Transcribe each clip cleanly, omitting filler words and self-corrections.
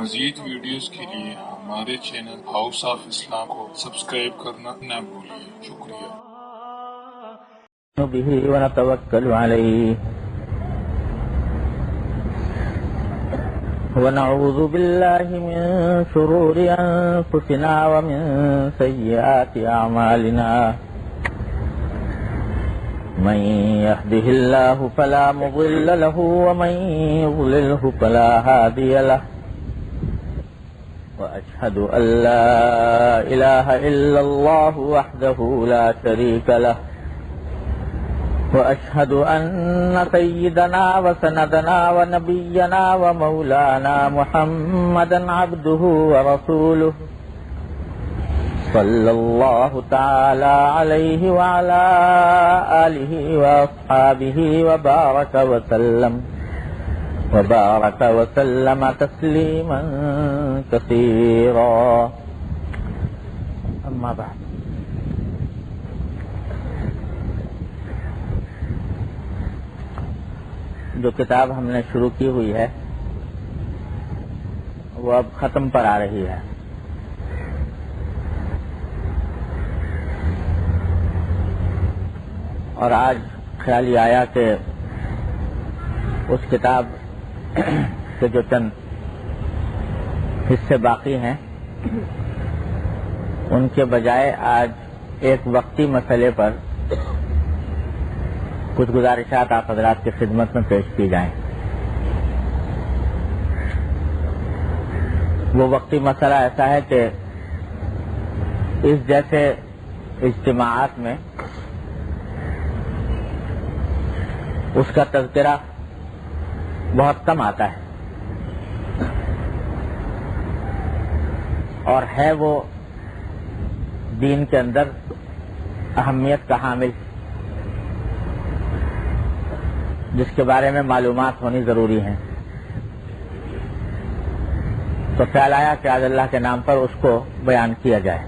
مزید ویڈیوز کے لیے ہمارے چینل ہاؤس آف اسلام کو سبسکرائب کرنا نہ بھولیے۔ شکریہ۔ به ونتوکل علیہ ونعوذ باللہ من شرور انفسنا ومن سیئات اعمالنا من يهده الله فلا مضل له ومن يضلله فلا هادي له وأشهد أن لا إله إلا الله وحده لا شريك له وأشهد أن سيدنا وسندنا ونبينا ومولانا محمدا عبده ورسوله صلى الله تعالى عليه وعلى آله وأصحابه وبارك وسلم تسليما كثيرا أما بعد جو کتاب ہم نے شروع کی ہوئی ہے وہ اب ختم پر آ رہی ہے، اور آج خیال یہ آیا کہ اس کتاب کے جو چند حصے باقی ہیں ان کے بجائے آج ایک وقتی مسئلے پر کچھ گزارشات آپ حضرات کی خدمت میں پیش کی جائیں۔ وہ وقتی مسئلہ ایسا ہے کہ اس جیسے اجتماعات میں اس کا تذکرہ بہت کم آتا ہے، اور ہے وہ دین کے اندر اہمیت کا حامل جس کے بارے میں معلومات ہونی ضروری ہیں۔ تو خیال آیا کہ آج اللہ کے نام پر اس کو بیان کیا جائے،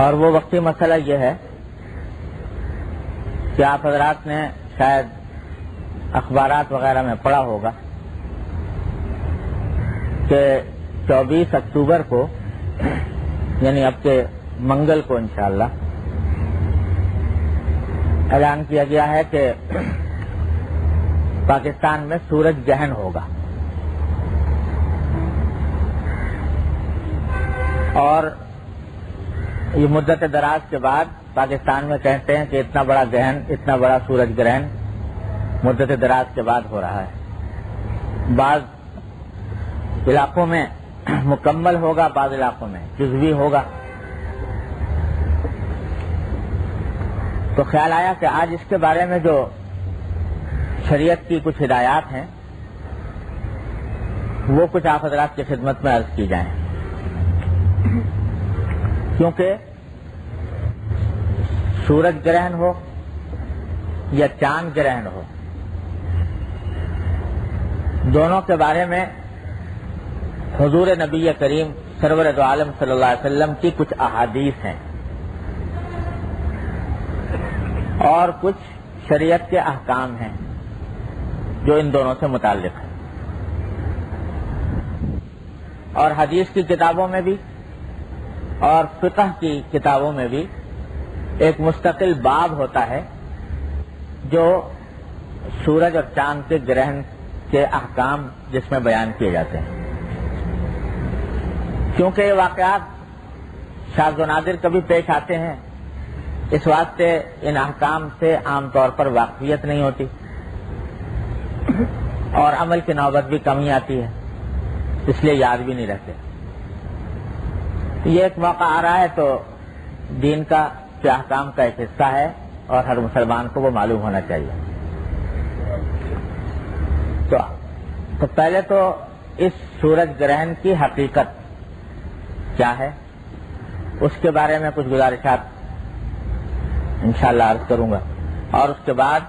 اور وہ وقتی مسئلہ یہ ہے کہ آپ حضرات نے شاید اخبارات وغیرہ میں پڑھا ہوگا کہ 24 اکتوبر کو یعنی اب کے منگل کو انشاءاللہ اعلان کیا گیا ہے کہ پاکستان میں سورج گرہن ہوگا، اور یہ مدت دراز کے بعد پاکستان میں کہتے ہیں کہ اتنا بڑا سورج گرہن مدت دراز کے بعد ہو رہا ہے۔ بعض علاقوں میں مکمل ہوگا، بعض علاقوں میں جزوی ہوگا۔ تو خیال آیا کہ آج اس کے بارے میں جو شریعت کی کچھ ہدایات ہیں وہ کچھ آپ حضرات کی خدمت میں عرض کی جائیں، کیونکہ سورج گرہن ہو یا چاند گرہن ہو، دونوں کے بارے میں حضور نبی کریم سرور دو عالم صلی اللہ علیہ وسلم کی کچھ احادیث ہیں اور کچھ شریعت کے احکام ہیں جو ان دونوں سے متعلق ہیں، اور حدیث کی کتابوں میں بھی اور فقہ کی کتابوں میں بھی ایک مستقل باب ہوتا ہے جو سورج اور چاند کے گرہن کے احکام جس میں بیان کیے جاتے ہیں، کیونکہ یہ واقعات شاذ و نادر کبھی پیش آتے ہیں، اس واسطے ان احکام سے عام طور پر واقفیت نہیں ہوتی اور عمل کی نوبت بھی کمی آتی ہے، اس لیے یاد بھی نہیں رہتے۔ یہ ایک موقع آ رہا ہے تو دین کا احکام کا ایک حصہ ہے اور ہر مسلمان کو وہ معلوم ہونا چاہیے۔ تو پہلے تو اس سورج گرہن کی حقیقت کیا ہے اس کے بارے میں کچھ گزارشات انشاءاللہ عرض کروں گا، اور اس کے بعد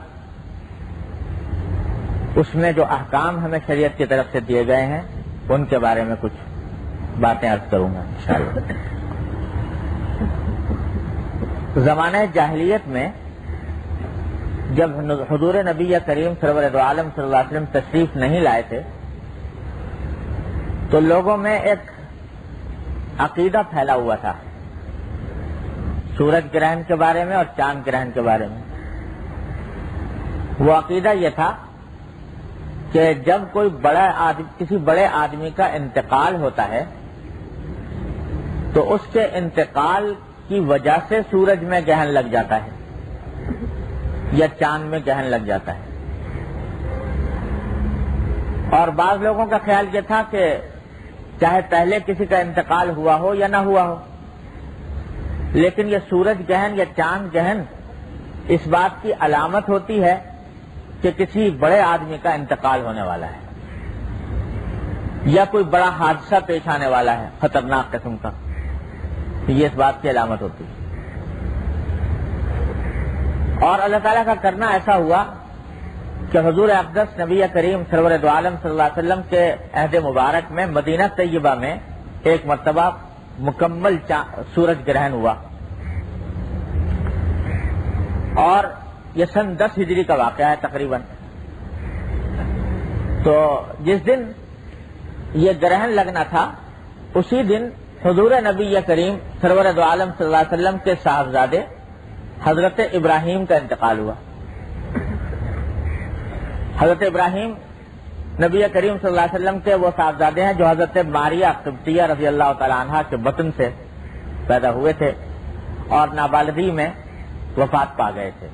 اس میں جو احکام ہمیں شریعت کی طرف سے دیے گئے ہیں ان کے بارے میں کچھ باتیں عرض کروں گا انشاءاللہ۔ زمانہ جاہلیت میں جب حضور نبی کریم سرور دو عالم صلی اللہ علیہ وسلم تشریف نہیں لائے تھے تو لوگوں میں ایک عقیدہ پھیلا ہوا تھا سورج گرہن کے بارے میں اور چاند گرہن کے بارے میں. وہ عقیدہ یہ تھا کہ جب کوئی کسی بڑے آدمی کا انتقال ہوتا ہے تو اس کے انتقال کی وجہ سے سورج میں گرہن لگ جاتا ہے یا چاند میں گرہن لگ جاتا ہے. اور بعض لوگوں کا خیال یہ تھا کہ چاہے پہلے کسی کا انتقال ہوا ہو یا نہ ہوا ہو، لیکن یہ سورج گرہن یا چاند گرہن اس بات کی علامت ہوتی ہے کہ کسی بڑے آدمی کا انتقال ہونے والا ہے یا کوئی بڑا حادثہ پیش آنے والا ہے خطرناک قسم کا. یہ اس بات کی علامت ہوتی ہے. اور اللہ تعالیٰ کا کرنا ایسا ہوا کہ حضور اقدس نبی کریم سرور دو عالم صلی اللہ علیہ وسلم کے عہد مبارک میں مدینہ طیبہ میں ایک مرتبہ مکمل سورج گرہن ہوا. اور یہ سن 10 ہجری کا واقعہ ہے تقریباً. تو جس دن یہ گرہن لگنا تھا اسی دن حضور نبی کریم سرور دو عالم صلی اللہ علیہ وسلم کے صاحبزادے حضرت ابراہیم کا انتقال ہوا. حضرت ابراہیم نبی کریم صلی اللہ علیہ وسلم کے وہ صاحبزادے ہیں جو حضرت ماریہ قبطیہ رضی اللہ تعالی عنہا کے بطن سے پیدا ہوئے تھے اور نابالغی میں وفات پا گئے تھے.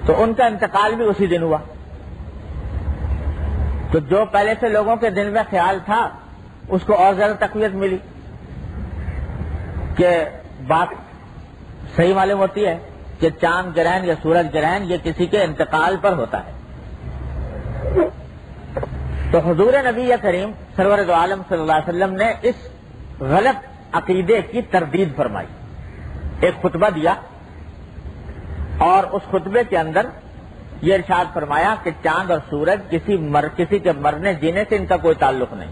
تو ان کا انتقال بھی اسی دن ہوا. تو جو پہلے سے لوگوں کے دل میں خیال تھا اس کو اور زیادہ تقویت ملی کہ بات صحیح معلوم ہوتی ہے کہ چاند گرہن یا سورج گرہن یہ کسی کے انتقال پر ہوتا ہے. تو حضور نبی کریم سرور دو عالم صلی اللہ علیہ وسلم نے اس غلط عقیدے کی تردید فرمائی. ایک خطبہ دیا اور اس خطبے کے اندر یہ ارشاد فرمایا کہ چاند اور سورج کسی کے مرنے جینے سے ان کا کوئی تعلق نہیں،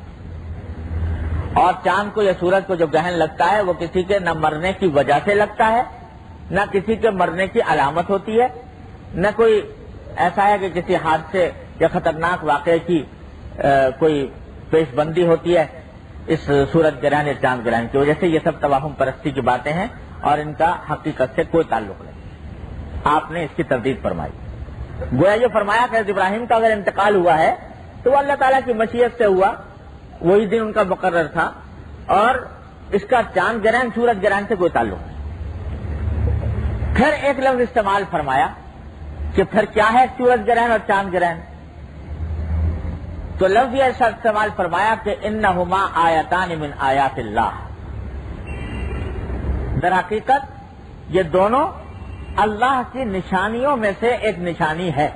اور چاند کو یا سورج کو جو گرہن لگتا ہے وہ کسی کے نہ مرنے کی وجہ سے لگتا ہے نہ کسی کے مرنے کی علامت ہوتی ہے، نہ کوئی ایسا ہے کہ کسی حادثے یا خطرناک واقعے کی کوئی پیش بندی ہوتی ہے اس سورج گرہن یا چاند گرہن کی وجہ سے. یہ سب توہم پرستی کی باتیں ہیں اور ان کا حقیقت سے کوئی تعلق نہیں. آپ نے اس کی تردید فرمائی. گویا جو فرمایا کہ ابراہیم کا اگر انتقال ہوا ہے تو وہ اللہ تعالیٰ کی مشیت سے ہوا، وہی دن ان کا مقرر تھا، اور اس کا چاند گرہن سورج گرہن سے کوئی تعلق نہیں. پھر ایک لفظ استعمال فرمایا کہ پھر کیا ہے سورج گرہن اور چاند گرہن. تو لفظ یہ استعمال فرمایا کہ انہما آیتان من آیات اللہ. در حقیقت یہ دونوں اللہ کی نشانیوں میں سے ایک نشانی ہے.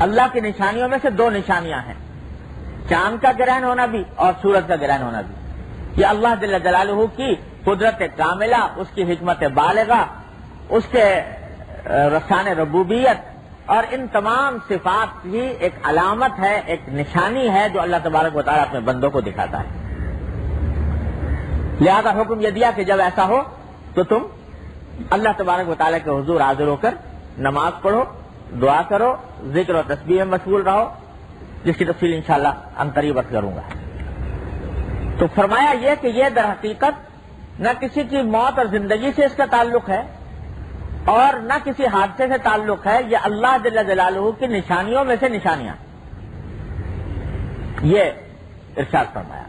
اللہ کی نشانیوں میں سے دو نشانیاں ہیں، چاند کا گرہن ہونا بھی اور سورج کا گرہن ہونا بھی. یہ اللہ جل جلالہ کی قدرت کاملہ، اس کی حکمت بالغہ، اس کے رسان ربوبیت اور ان تمام صفات کی ایک علامت ہے، ایک نشانی ہے جو اللہ تبارک و تعالیٰ اپنے بندوں کو دکھاتا ہے. لہذا حکم یہ دیا کہ جب ایسا ہو تو تم اللہ تبارک و تعالیٰ کے حضور حاضر ہو کر نماز پڑھو، دعا کرو، ذکر و تسبیح میں مشغول رہو، جس کی تفصیل انشاءاللہ ان قریب عرض کروں گا. تو فرمایا یہ کہ یہ در حقیقت نہ کسی کی موت اور زندگی سے اس کا تعلق ہے اور نہ کسی حادثے سے تعلق ہے، یہ اللہ جل جلالہ کی نشانیوں میں سے نشانیاں. یہ ارشاد فرمایا.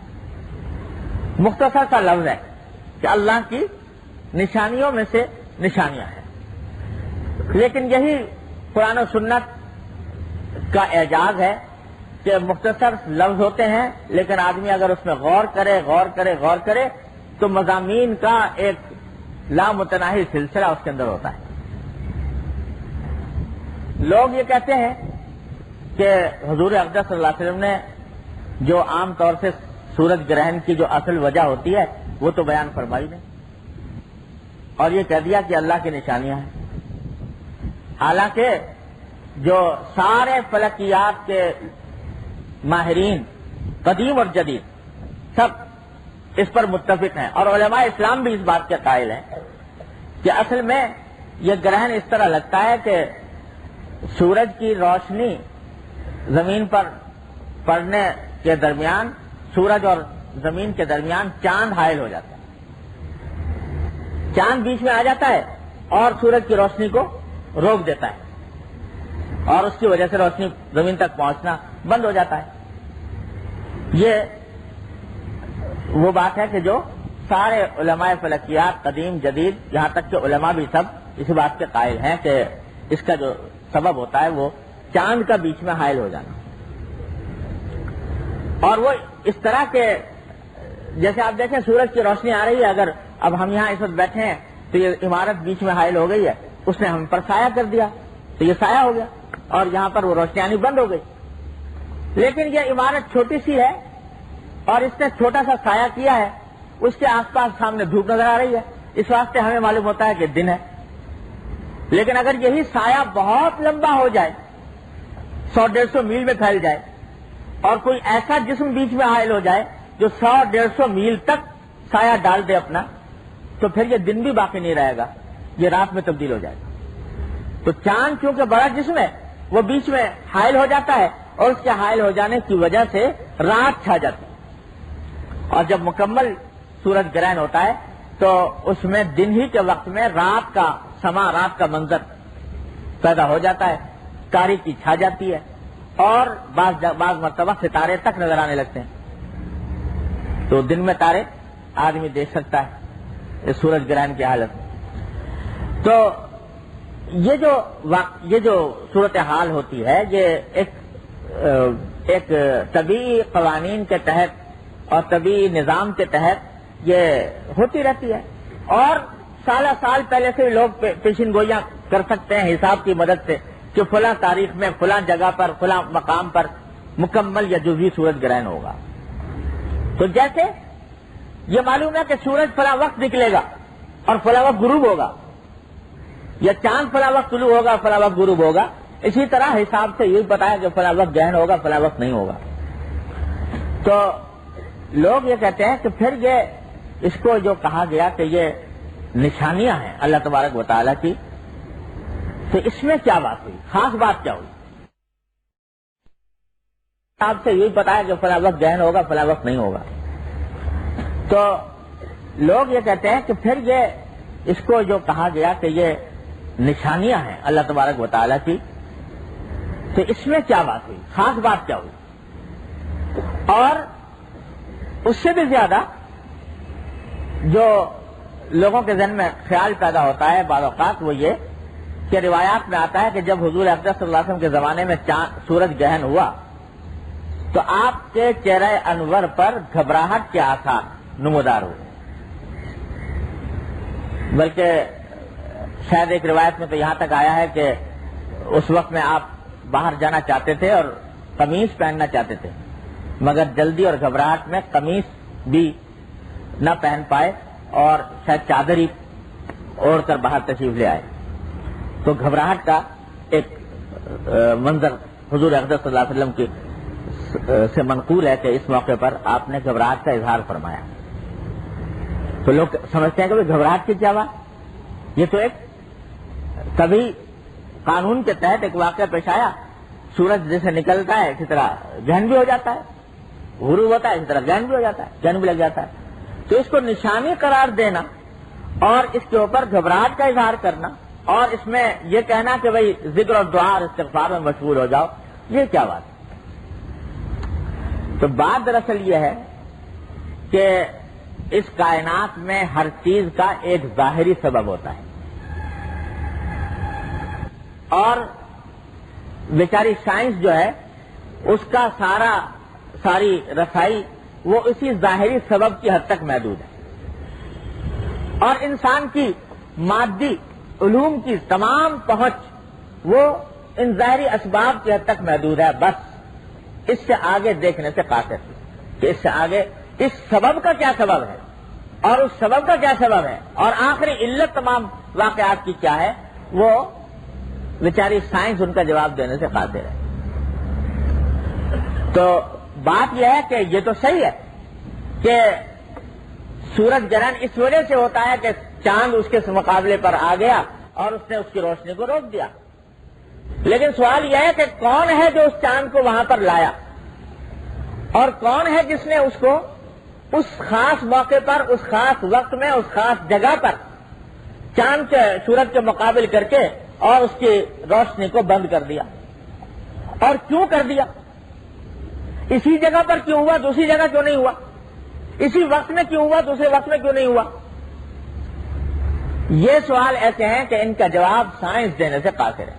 مختصر سا لفظ ہے کہ اللہ کی نشانیوں میں سے نشانیاں ہیں، لیکن یہی قرآن و سنت کا اعجاز ہے کہ مختصر لفظ ہوتے ہیں لیکن آدمی اگر اس میں غور کرے تو مضامین کا ایک لامتناہی سلسلہ اس کے اندر ہوتا ہے. لوگ یہ کہتے ہیں کہ حضور اقدس صلی اللہ علیہ وسلم نے جو عام طور سے سورج گرہن کی جو اصل وجہ ہوتی ہے وہ تو بیان فرمائی نہیں، اور یہ کہہ دیا کہ اللہ کی نشانیاں ہیں. حالانکہ جو سارے فلکیات کے ماہرین قدیم اور جدید سب اس پر متفق ہیں، اور علماء اسلام بھی اس بات کے قائل ہیں کہ اصل میں یہ گرہن اس طرح لگتا ہے کہ سورج کی روشنی زمین پر پڑنے کے درمیان، سورج اور زمین کے درمیان چاند حائل ہو جاتا ہے. چاند بیچ میں آ جاتا ہے اور سورج کی روشنی کو روک دیتا ہے اور اس کی وجہ سے روشنی زمین تک پہنچنا بند ہو جاتا ہے. یہ وہ بات ہے کہ جو سارے علماء فلکیات قدیم جدید یہاں تک کہ علماء بھی سب اس بات کے قائل ہیں کہ اس کا جو سبب ہوتا ہے وہ چاند کا بیچ میں حائل ہو جانا. اور وہ اس طرح کے جیسے آپ دیکھیں سورج کی روشنی آ رہی ہے، اگر اب ہم یہاں اس وقت بیٹھے ہیں تو یہ عمارت بیچ میں حائل ہو گئی ہے، اس نے ہم پر سایہ کر دیا تو یہ سایہ ہو گیا اور یہاں پر وہ روشنی آنی بند ہو گئی. لیکن یہ عمارت چھوٹی سی ہے اور اس نے چھوٹا سا سایہ کیا ہے، اس کے آس پاس سامنے دھوپ نظر آ رہی ہے، اس واسطے ہمیں معلوم ہوتا ہے کہ دن ہے. لیکن اگر یہی سایہ بہت لمبا ہو جائے، 100-150 میل میں پھیل جائے اور کوئی ایسا جسم بیچ میں حائل ہو جائے جو 100-150 میل تک سایہ ڈال دے اپنا، تو پھر یہ دن بھی باقی نہیں رہے گا، یہ رات میں تبدیل ہو جائے گا. تو چاند چونکہ بڑا جسم ہے وہ بیچ میں حائل ہو جاتا ہے اور اس کے حائل ہو جانے کی وجہ سے رات چھا جاتی ہے. اور جب مکمل سورج گرہن ہوتا ہے تو اس میں دن ہی کے وقت میں رات کا سما، رات کا منظر پیدا ہو جاتا ہے، تاریکی چھا جاتی ہے اور بعض مرتبہ ستارے تک نظر آنے لگتے ہیں. تو دن میں تارے آدمی دیکھ سکتا ہے اس سورج گرہن کی حالت میں. تو یہ جو صورتحال ہوتی ہے یہ ایک طبعی قوانین کے تحت اور طبعی نظام کے تحت یہ ہوتی رہتی ہے. اور سالہ سال پہلے سے لوگ پیشین گوئیاں کر سکتے ہیں حساب کی مدد سے کہ فلاں تاریخ میں فلاں جگہ پر فلاں مقام پر مکمل یا جزوی سورج گرہن ہوگا. تو جیسے یہ معلوم ہے کہ سورج فلاں وقت نکلے گا اور فلاں وقت غروب ہوگا، یا چاند فلاں وقت طلوع ہوگا فلاں وقت غروب ہوگا، اسی طرح حساب سے یہی بتایا کہ فلاں وقت گرہن ہوگا فلاں وقت نہیں ہوگا. تو لوگ یہ کہتے ہیں کہ پھر یہ اس کو جو کہا گیا کہ یہ نشانیاں ہیں اللہ تبارک و تعالیٰ کی، تو اس میں کیا بات ہوئی، خاص بات کیا ہوئی؟ آپ سے یہی بتایا کہ فلاں وقت گرہن ہوگا فلاں وقت نہیں ہوگا. تو لوگ یہ کہتے ہیں کہ پھر یہ اس کو جو کہا گیا کہ یہ نشانیاں ہیں اللہ تبارک و تعالیٰ کی، تو اس میں کیا بات ہوئی، خاص بات کیا ہوئی؟ اور اس سے بھی زیادہ جو لوگوں کے ذہن میں خیال پیدا ہوتا ہے بعض اوقات وہ یہ کہ روایات میں آتا ہے کہ جب حضور اقدس صلی اللہ علیہ وسلم کے زمانے میں سورج گرہن ہوا تو آپ کے چہرہ انور پر گھبراہٹ کے آثار نمودار ہوئے. بلکہ شاید ایک روایت میں تو یہاں تک آیا ہے کہ اس وقت میں آپ باہر جانا چاہتے تھے اور قمیص پہننا چاہتے تھے، مگر جلدی اور گھبراہٹ میں قمیص بھی نہ پہن پائے اور شاید چادر ہی اوڑھ کر باہر تشریف لے آئے. تو گھبراہٹ کا ایک منظر حضور اقدس صلی اللہ علیہ وسلم کی سے منقول ہے کہ اس موقع پر آپ نے گھبراہٹ کا اظہار فرمایا. تو لوگ سمجھتے ہیں کہ گھبراہٹ کی کیا بات، یہ تو ایک کبھی قانون کے تحت ایک واقعہ پیش آیا، سورج جیسے نکلتا ہے اسی طرح گرہن بھی ہو جاتا ہے، غروب ہوتا ہے اسی طرح گرہن بھی ہو جاتا ہے، گرہن بھی لگ جاتا ہے. تو اس کو نشانی قرار دینا اور اس کے اوپر گھبراہٹ کا اظہار کرنا اور اس میں یہ کہنا کہ بھئی ذکر اور دعا اور استغفار میں مشغول ہو جاؤ، یہ کیا بات؟ تو بات دراصل یہ ہے کہ اس کائنات میں ہر چیز کا ایک ظاہری سبب ہوتا ہے اور بیچاری سائنس جو ہے اس کا ساری رسائی وہ اسی ظاہری سبب کی حد تک محدود ہے. اور انسان کی مادی علوم کی تمام پہنچ وہ ان ظاہری اسباب کی حد تک محدود ہے. بس اس سے آگے دیکھنے سے قاصر کہ اس سے آگے اس سبب کا کیا سبب ہے اور اس سبب کا کیا سبب ہے اور آخری علت تمام واقعات کی کیا ہے، وہ بیچاری سائنس ان کا جواب دینے سے قاصر ہے. تو بات یہ ہے کہ یہ تو صحیح ہے کہ سورج گرہن اس وجہ سے ہوتا ہے کہ چاند اس کے مقابلے پر آ گیا اور اس نے اس کی روشنی کو روک دیا. لیکن سوال یہ ہے کہ کون ہے جو اس چاند کو وہاں پر لایا اور کون ہے جس نے اس کو اس خاص موقع پر، اس خاص وقت میں، اس خاص جگہ پر چاند کے سورج کے مقابل کر کے اور اس کی روشنی کو بند کر دیا؟ اور کیوں کر دیا؟ اسی جگہ پر کیوں ہوا، دوسری جگہ کیوں نہیں ہوا؟ اسی وقت میں کیوں ہوا، دوسرے وقت میں کیوں نہیں ہوا؟ یہ سوال ایسے ہیں کہ ان کا جواب سائنس دینے سے قاصر ہے۔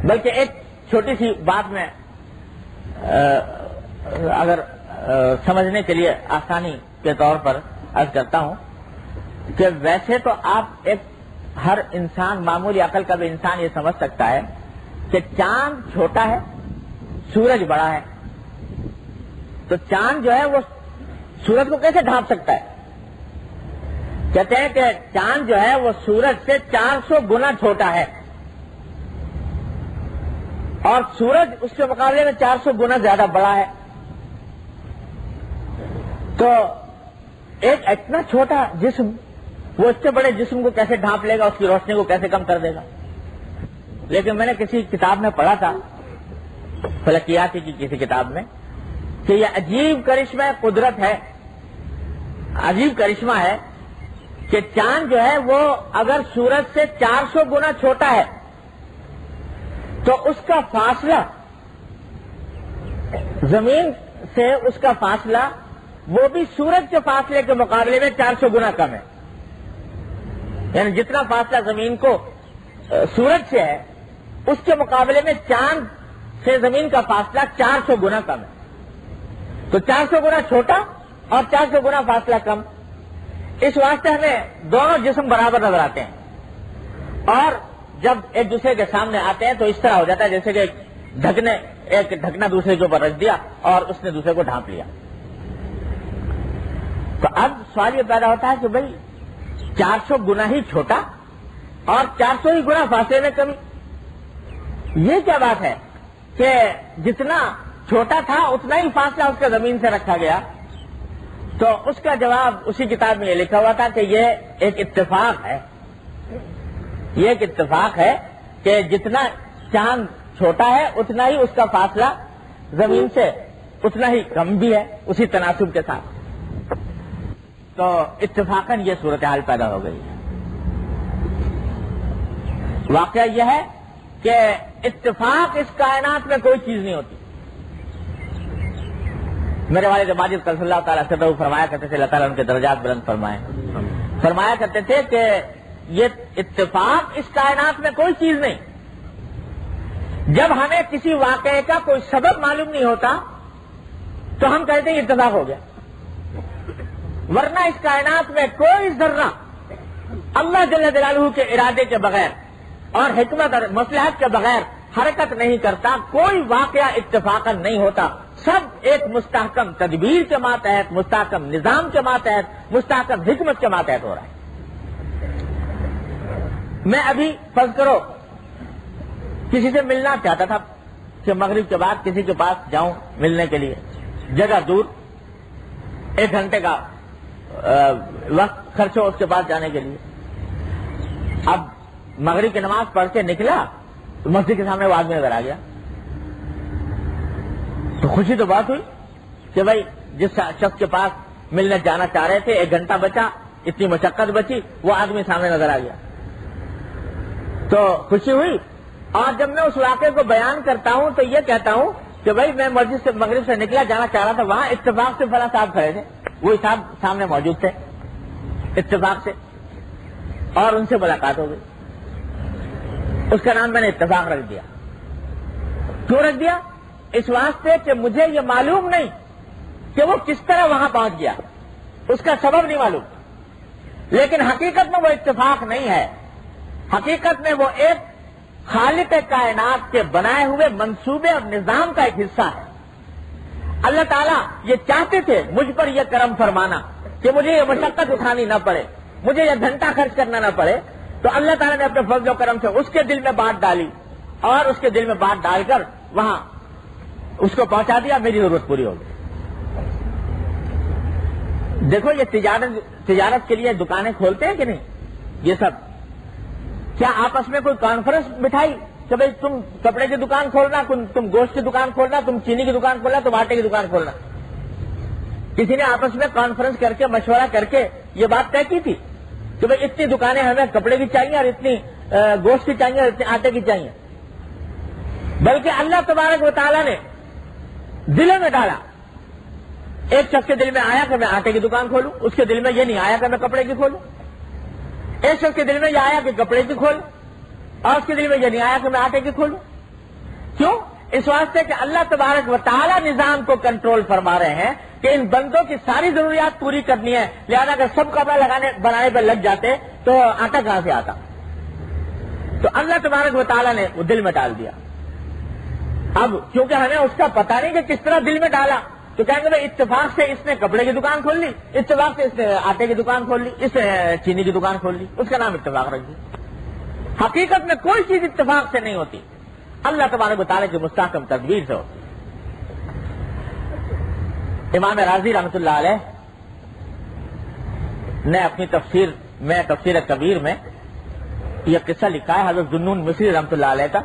بلکہ ایک چھوٹی سی بات میں اگر سمجھنے کے لیے آسانی کے طور پر عرض کرتا ہوں کہ ویسے تو آپ ہر انسان، معمولی عقل کا بھی انسان یہ سمجھ سکتا ہے کہ چاند چھوٹا ہے، سورج بڑا ہے، تو چاند جو ہے وہ سورج کو کیسے ڈھانپ سکتا ہے؟ کہتے ہیں کہ چاند جو ہے وہ سورج سے 400 گنا چھوٹا ہے، اور سورج اس کے مقابلے میں 400 گنا زیادہ بڑا ہے۔ تو ایک اتنا چھوٹا جسم وہ اتنے بڑے جسم کو کیسے ڈھانپ لے گا، اس کی روشنی کو کیسے کم کر دے گا؟ لیکن میں نے کسی کتاب میں پڑھا تھا، فلکیاتی کی کسی کتاب میں، کہ یہ عجیب کرشمہ قدرت ہے، عجیب کرشمہ ہے کہ چاند جو ہے وہ اگر سورج سے 400 گنا چھوٹا ہے تو اس کا فاصلہ زمین سے، اس کا فاصلہ وہ بھی سورج کے فاصلے کے مقابلے میں 400 گنا کم ہے۔ یعنی جتنا فاصلہ زمین کو سورج سے ہے، اس کے مقابلے میں چاند سے زمین کا فاصلہ 400 گنا کم ہے۔ تو 400 گنا چھوٹا اور 400 گنا فاصلہ کم، اس واسطے ہمیں دونوں جسم برابر نظر آتے ہیں، اور جب ایک دوسرے کے سامنے آتے ہیں تو اس طرح ہو جاتا ہے جیسے کہ ایک ڈھکنا دوسرے کے اوپر رکھ دیا اور اس نے دوسرے کو ڈھانپ لیا۔ تو اب سوال یہ پیدا ہوتا ہے کہ بھئی 400 گنا ہی چھوٹا اور 400 ہی گنا فاصلے میں کمی، یہ کیا بات ہے کہ جتنا چھوٹا تھا اتنا ہی فاصلہ اس کا زمین سے رکھا گیا؟ تو اس کا جواب اسی کتاب میں یہ لکھا ہوا تھا کہ یہ ایک اتفاق ہے، یہ ایک اتفاق ہے کہ جتنا چاند چھوٹا ہے اتنا ہی اس کا فاصلہ زمین سے اتنا ہی کم بھی ہے، اسی تناسب کے ساتھ۔ تو اتفاقاً یہ صورتحال پیدا ہو گئی ہے۔ واقعہ یہ ہے کہ اتفاق اس کائنات میں کوئی چیز نہیں ہوتی۔ میرے والد ماجد صلی اللہ تعالیٰ سے فرمایا کرتے تھے، اللہ تعالیٰ ان کے درجات بلند فرمایا کرتے تھے کہ یہ اتفاق اس کائنات میں کوئی چیز نہیں۔ جب ہمیں کسی واقعے کا کوئی سبب معلوم نہیں ہوتا تو ہم کہتے ہیں اتفاق ہو گیا، ورنہ اس کائنات میں کوئی ذرہ اللہ جل جلالہ کے ارادے کے بغیر اور حکمت اور مصلحت کے بغیر حرکت نہیں کرتا، کوئی واقعہ اتفاقاً نہیں ہوتا، سب ایک مستحکم تدبیر کے ماتحت، مستحکم نظام کے ماتحت، مستحکم حکمت کے ماتحت ہو رہا ہے۔ میں ابھی فرض کرو کسی سے ملنا چاہتا تھا کہ مغرب کے بعد کسی کے پاس جاؤں ملنے کے لیے، جگہ دور، 1 گھنٹے کا وقت خرچ ہو اس کے پاس جانے کے لیے۔ اب مغرب کی نماز پڑھ کے نکلا تو مسجد کے سامنے وہ آدمی نظر آ گیا، تو خوشی تو بات ہوئی کہ بھائی جس شخص کے پاس ملنے جانا چاہ رہے تھے 1 گھنٹہ بچا، اتنی مشقت بچی، وہ آدمی سامنے نظر آ گیا تو خوشی ہوئی۔ اور جب میں اس واقعے کو بیان کرتا ہوں تو یہ کہتا ہوں کہ بھائی میں مسجد سے مغرب سے نکلا جانا چاہ رہا تھا، وہاں اتفاق سے فلاں صاحب کھڑے تھے، وہی صاحب سامنے موجود تھے اتفاق سے، اور ان سے ملاقات ہو گئی، اس کا نام میں نے اتفاق رکھ دیا۔ کیوں رکھ دیا؟ اس واسطے کہ مجھے یہ معلوم نہیں کہ وہ کس طرح وہاں پہنچ گیا، اس کا سبب نہیں معلوم، لیکن حقیقت میں وہ اتفاق نہیں ہے، حقیقت میں وہ ایک خالق کائنات کے بنائے ہوئے منصوبے اور نظام کا ایک حصہ ہے۔ اللہ تعالیٰ یہ چاہتے تھے مجھ پر یہ کرم فرمانا کہ مجھے یہ مشقت اٹھانی نہ پڑے، مجھے یہ گھنٹہ خرچ کرنا نہ پڑے، تو اللہ تعالیٰ نے اپنے فضل و کرم سے اس کے دل میں بات ڈالی اور اس کے دل میں بات ڈال کر وہاں اس کو پہنچا دیا، میری ضرورت پوری ہو گئی۔ دیکھو یہ تجارت کے لیے دکانیں کھولتے ہیں کہ نہیں، یہ سب کیا آپس میں کوئی کانفرنس بٹھائی کہ بھائی تم کپڑے کی دکان کھولنا، تم گوشت کی دکان کھولنا، تم چینی کی دکان کھولنا، تم آٹے کی دکان کھولنا. کسی نے آپس میں کانفرنس کر کے مشورہ کر کے یہ بات طے کی تھی کہ بھائی اتنی دکانیں ہمیں کپڑے کی چاہیے اور اتنی گوشت کی چاہیے اور اتنی آٹے کی چاہیے. بلکہ اللہ تبارک و تعالیٰ نے دلوں میں ڈالا. ایک شخص کے دل میں آیا کہ میں آٹے کی دکان کھولوں، اس کے دل میں یہ نہیں آیا کہ میں کپڑے کی کھولوں. ایک شخص کے دل میں یہ آیا کہ کپڑے کی کھولوں، اور اس کے دل میں یہ نہیں آیا کہ میں آٹے کی کھولوں. کیوں؟ اس واسطے کہ اللہ تبارک و تعالیٰ نظام کو کنٹرول فرما رہے ہیں کہ ان بندوں کی ساری ضروریات پوری کرنی ہے، لہذا اگر سب کپڑا بنانے پہ لگ جاتے تو آٹا کہاں سے آتا؟ تو اللہ تبارک و تعالیٰ نے وہ دل میں ڈال دیا. اب کیونکہ ہمیں اس کا پتہ نہیں کہ کس طرح دل میں ڈالا، تو کہیں گے بھائی اتفاق سے اس نے کپڑے کی دکان کھول لی، اتفاق سے اس نے آٹے کی دکان کھول لی، اس نے چینی کی دکان کھول لی، اس کا نام اتفاق رکھ دیا. حقیقت میں کوئی چیز اتفاق سے نہیں ہوتی، اللہ تبارک و تعالیٰ کی مستحکم تدبیر سے ہوتی. امام راضی رحمۃ اللہ علیہ نے اپنی تفسیر کبیر میں یہ قصہ لکھا ہے حضرت ذوالنون مصری رحمۃ اللہ علیہ کا،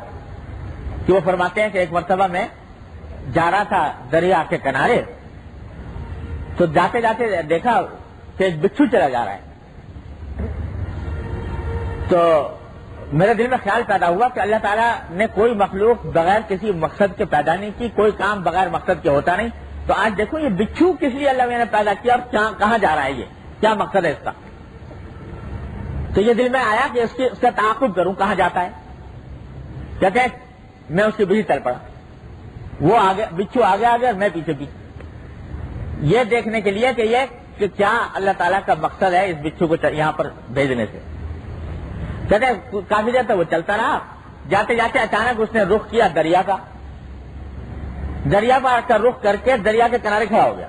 کہ وہ فرماتے ہیں کہ ایک مرتبہ میں جا رہا تھا دریا کے کنارے، تو جاتے جاتے دیکھا کہ ایک بچھو چلا جا رہا ہے. تو میرے دل میں خیال پیدا ہوا کہ اللہ تعالیٰ نے کوئی مخلوق بغیر کسی مقصد کے پیدا نہیں کی، کوئی کام بغیر مقصد کے ہوتا نہیں. تو آج دیکھو یہ بچھو کس لیے اللہ نے پیدا کیا اور کہاں جا رہا ہے، یہ کیا مقصد ہے اس کا. تو یہ دل میں آیا کہ اس کا تعاقب کروں، کہاں جاتا ہے. کہتے ہیں میں اس کے پیچھے چل پڑا، وہ آگے بچھو آگے آگے اور میں پیچھے پیچھے، یہ دیکھنے کے لیے کہ کیا اللہ تعالیٰ کا مقصد ہے اس بچھو کو یہاں پر بھیجنے سے. کہتے ہیں کافی دیر تک وہ چلتا رہا، جاتے جاتے اچانک اس نے رخ کیا دریا کا، دریا کا رخ کر کے دریا کے کنارے کھڑا ہو گیا.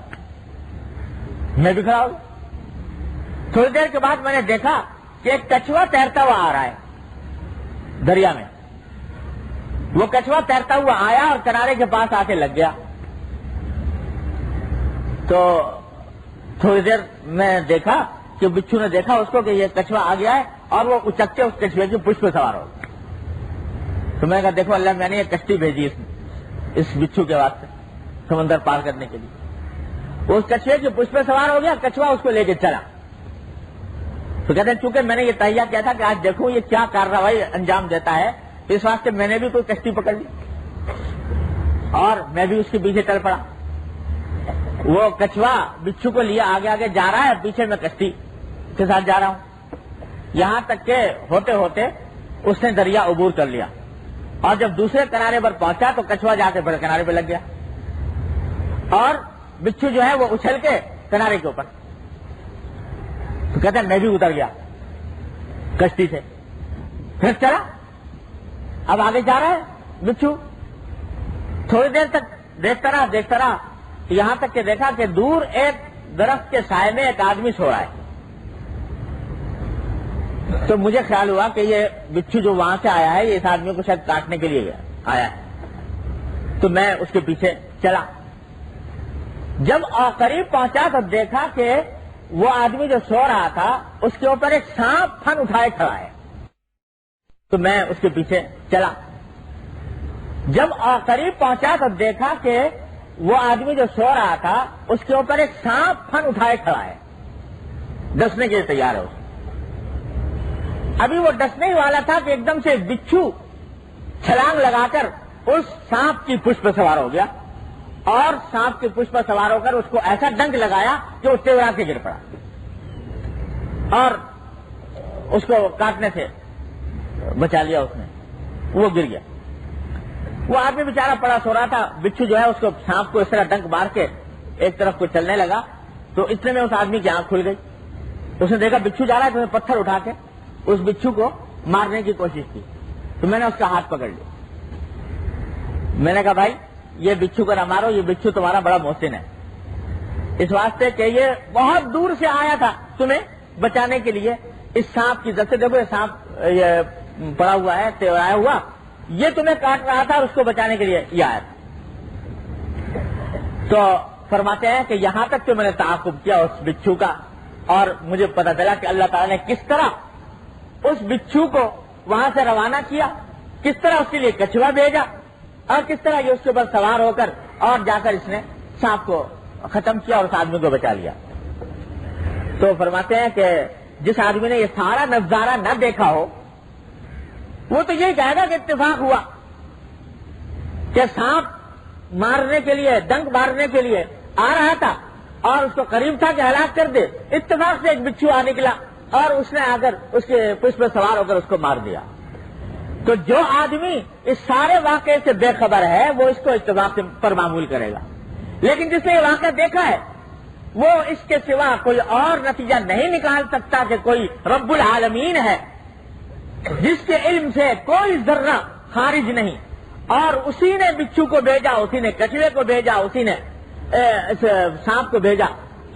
میں بھی کھڑا ہو گیا. تھوڑی دیر کے بعد میں نے دیکھا کہ ایک کچھوا تیرتا ہوا آ رہا ہے دریا میں. وہ کچھوا تیرتا ہوا آیا اور کنارے کے پاس آ کے لگ گیا. تو تھوڑی دیر میں دیکھا کہ بچھو نے دیکھا اس کو کہ یہ کچھوا آ گیا ہے اور وہ اچک کے اس کچھوے کی پشت پہ سوار ہو گیا. تو میں نے کہا دیکھو اللہ میں نے یہ کشتی بھیجی اس بچھو کے واسطے سمندر پار کرنے کے لیے. وہ اس کچھوے کی پشت پہ سوار ہو گیا، کچھوا اس کو لے کے چلا. تو کہتے ہیں چونکہ میں نے یہ تہیہ کیا تھا کہ آج دیکھوں یہ کیا کارروائی انجام دیتا ہے، اس واسطے میں نے بھی کوئی کشتی پکڑ لی اور میں بھی اس کے پیچھے چل پڑا. وہ کچھوا بچھو کو لیا آگے آگے جا رہا ہے، پیچھے میں کشتی کے ساتھ جا رہا ہوں. یہاں تک کہ ہوتے ہوتے اس نے دریا عبور کر لیا اور جب دوسرے کنارے پر پہنچا تو کچھوا جا کے بڑے کنارے پہ لگ گیا اور بچھو جو ہے وہ اچھل کے کنارے کے اوپر. تو کہتے ہیں میں بھی اتر گیا کشتی سے، پھر چلا. اب آگے جا رہا ہے بچھو. تھوڑی دیر تک دیکھتا رہا یہاں تک کہ دیکھا کہ دور ایک درخت کے سائے میں ایک آدمی سو رہا ہے. تو مجھے خیال ہوا کہ یہ بچھو جو وہاں سے آیا ہے یہ اس آدمی کو شاید کاٹنے کے لیے آیا ہے. تو میں اس کے پیچھے چلا. جب قریب پہنچا تو دیکھا کہ وہ آدمی جو سو رہا تھا اس کے اوپر ایک سانپ پھن اٹھائے کھڑا ہے. تو میں اس کے پیچھے چلا. جب قریب پہنچا تو دیکھا کہ وہ آدمی جو سو رہا تھا اس کے اوپر ایک سانپ پھن اٹھائے کھڑا ہے، ڈسنے کے لیے تیار ہے اس. ابھی وہ ڈسنے ہی والا تھا کہ ایک دم سے بچھو چھلانگ لگا کر اس سانپ کی پشت پہ سوار ہو گیا اور سانپ کی پشت پر سوار ہو کر اس کو ایسا ڈنک لگایا کہ اس سے کے گر پڑا اور اس کو کاٹنے سے بچا لیا اس نے. وہ گر گیا. وہ آدمی بیچارہ پڑا سو رہا تھا. بچھو جو ہے اس کو سانپ کو اس طرح ڈنک مار کے ایک طرف کو چلنے لگا تو اتنے میں اس آدمی کی آنکھ کھل گئی. اس نے دیکھا بچھو جا رہا ہے تو پتھر اٹھا کے اس بچھو کو مارنے کی کوشش کی. تو میں نے اس کا ہاتھ پکڑ لیا. میں نے کہا بھائی یہ بچھو کو نہ مارو، یہ بچھو تمہارا بڑا محسن ہے، اس واسطے کہ یہ بہت دور سے آیا تھا تمہیں بچانے کے لیے اس سانپ کی زد سے. دیکھو یہ سانپ یہ پڑا ہوا ہے آیا ہوا، یہ تمہیں کاٹ رہا تھا اور اس کو بچانے کے لیے یہ آیا تھا. تو فرماتے ہیں کہ یہاں تک کہ میں نے تعاقب کیا اس بچھو کا اور مجھے پتا چلا کہ اللہ تعالیٰ نے کس طرح اس بچھو کو وہاں سے روانہ کیا کس طرح اس کے لیے کچھوا بھیجا اور کس طرح یہ اس کے اوپر سوار ہو کر اور جا کر اس نے سانپ کو ختم کیا اور اس آدمی کو بچا لیا۔ تو فرماتے ہیں کہ جس آدمی نے یہ سارا نظارہ نہ دیکھا ہو وہ تو یہی کہے گا کہ اتفاق ہوا کہ سانپ مارنے کے لیے، ڈنک مارنے کے لیے آ رہا تھا اور اس کو قریب تھا کہ ہلاک کر دے، اتفاق سے ایک بچھو آ نکلا اور اس نے آ کر اس کے پشت پر سوار ہو کر اس کو مار دیا۔ تو جو آدمی اس سارے واقعے سے بے خبر ہے وہ اس کو اتفاق پر معمول کرے گا، لیکن جس نے یہ واقعہ دیکھا ہے وہ اس کے سوا کوئی اور نتیجہ نہیں نکال سکتا کہ کوئی رب العالمین ہے جس کے علم سے کوئی ذرہ خارج نہیں، اور اسی نے بچھو کو بھیجا، اسی نے کچھوے کو بھیجا، اسی نے سانپ کو بھیجا۔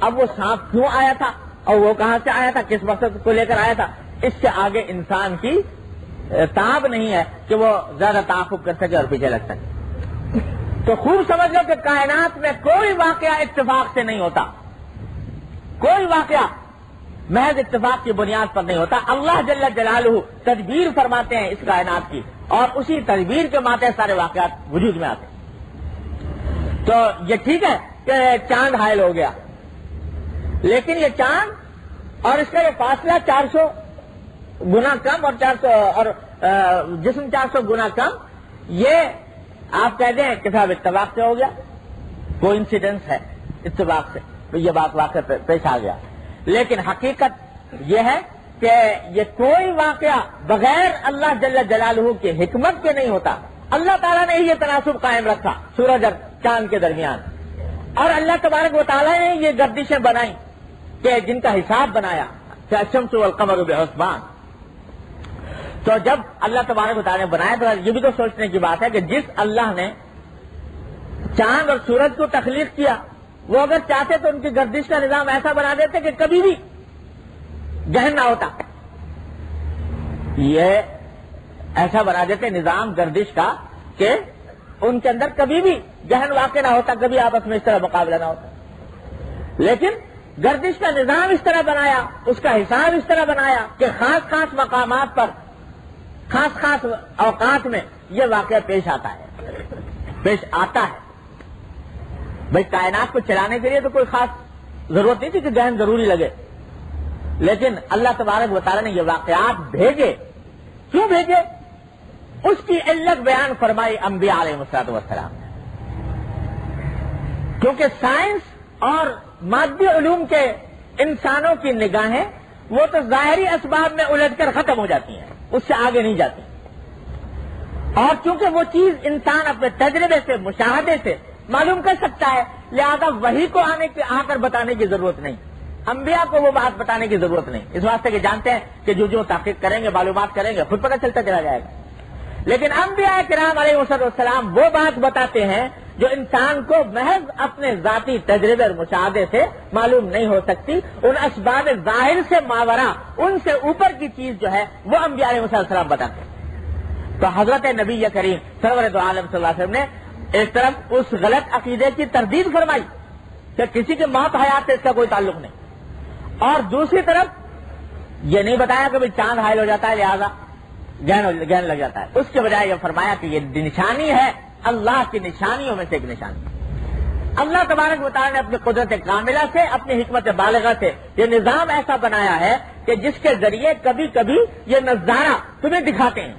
اب وہ سانپ کیوں آیا تھا اور وہ کہاں سے آیا تھا، کس مقصد کو لے کر آیا تھا، اس سے آگے انسان کی تاب نہیں ہے کہ وہ زیادہ تعاقب کر سکے اور پیچھے لگ سکے۔ تو خوب سمجھ لو کہ کائنات میں کوئی واقعہ اتفاق سے نہیں ہوتا، کوئی واقعہ محض اتفاق کی بنیاد پر نہیں ہوتا۔ اللہ جل جلالہ تدبیر فرماتے ہیں اس کائنات کی، اور اسی تدبیر کے ماتے سارے واقعات وجود میں آتے ہیں۔ تو یہ ٹھیک ہے کہ چاند حائل ہو گیا، لیکن یہ چاند اور اس کا یہ فاصلہ 400 گنا کم اور 400 اور جسم 400 گنا کم، یہ آپ کہہ دیں کہ صاحب اتفاق سے ہو گیا، کوئی انسیڈنس ہے اتفاق سے، تو یہ بات واقع پیش آ گیا۔ لیکن حقیقت یہ ہے کہ یہ کوئی واقعہ بغیر اللہ جل جلالہ کی حکمت کے نہیں ہوتا۔ اللہ تعالیٰ نے یہ تناسب قائم رکھا سورج اور چاند کے درمیان، اور اللہ تبارک و تعالیٰ نے یہ گردشیں بنائی کہ جن کا حساب بنایا کہ الشمس والقمر بحسبان۔ تو جب اللہ تبارک و تعالیٰ نے بنایا تو یہ بھی تو سوچنے کی بات ہے کہ جس اللہ نے چاند اور سورج کو تخلیق کیا وہ اگر چاہتے تو ان کی گردش کا نظام ایسا بنا دیتے کہ کبھی بھی گہن نہ ہوتا، یہ ایسا بنا دیتے نظام گردش کا کہ ان کے اندر کبھی بھی گہن واقع نہ ہوتا، کبھی آپس میں اس طرح مقابلہ نہ ہوتا۔ لیکن گردش کا نظام اس طرح بنایا، اس کا حساب اس طرح بنایا کہ خاص خاص مقامات پر خاص خاص اوقات میں یہ واقعہ پیش آتا ہے۔ بھائی کائنات کو چلانے کے لیے تو کوئی خاص ضرورت نہیں تھی کہ گہن ضروری لگے، لیکن اللہ تبارک و تعالیٰ نے یہ واقعات بھیجے، کیوں بھیجے؟ اس کی علت بیان فرمائی انبیاء علیہ السلام نے، کیونکہ سائنس اور مادی علوم کے انسانوں کی نگاہیں وہ تو ظاہری اسباب میں الجھ کر ختم ہو جاتی ہیں، اس سے آگے نہیں جاتی، اور چونکہ وہ چیز انسان اپنے تجربے سے، مشاہدے سے معلوم کر سکتا ہے، لہذا وحی کو آ کر بتانے کی ضرورت نہیں، انبیاء کو وہ بات بتانے کی ضرورت نہیں، اس واسطے کہ جانتے ہیں کہ جو تحقیق کریں گے، معلومات کریں گے، خود پتہ چلتا چلا جائے گا۔ لیکن انبیاء کرام علیہ السلام وہ بات بتاتے ہیں جو انسان کو محض اپنے ذاتی تجربے اور مشاہدے سے معلوم نہیں ہو سکتی، ان اسباب ظاہر سے ماورا ان سے اوپر کی چیز جو ہے وہ انبیاء علیہ السلام بتاتے ہیں۔ تو حضرت نبی کریم سرور دو عالم صلی اللہ علیہ وسلم نے ایک طرف اس غلط عقیدے کی تردید فرمائی کہ کسی کے موت حیات سے اس کا کوئی تعلق نہیں، اور دوسری طرف یہ نہیں بتایا کہ بھائی چاند حائل ہو جاتا ہے لہذا گہن لگ جاتا ہے، اس کے بجائے یہ فرمایا کہ یہ نشانی ہے اللہ کی نشانیوں میں سے ایک نشانی۔ اللہ تبارک و تعالیٰ نے اپنی قدرت کاملہ سے، اپنی حکمت بالغہ سے یہ نظام ایسا بنایا ہے کہ جس کے ذریعے کبھی کبھی یہ نظارہ تمہیں دکھاتے ہیں۔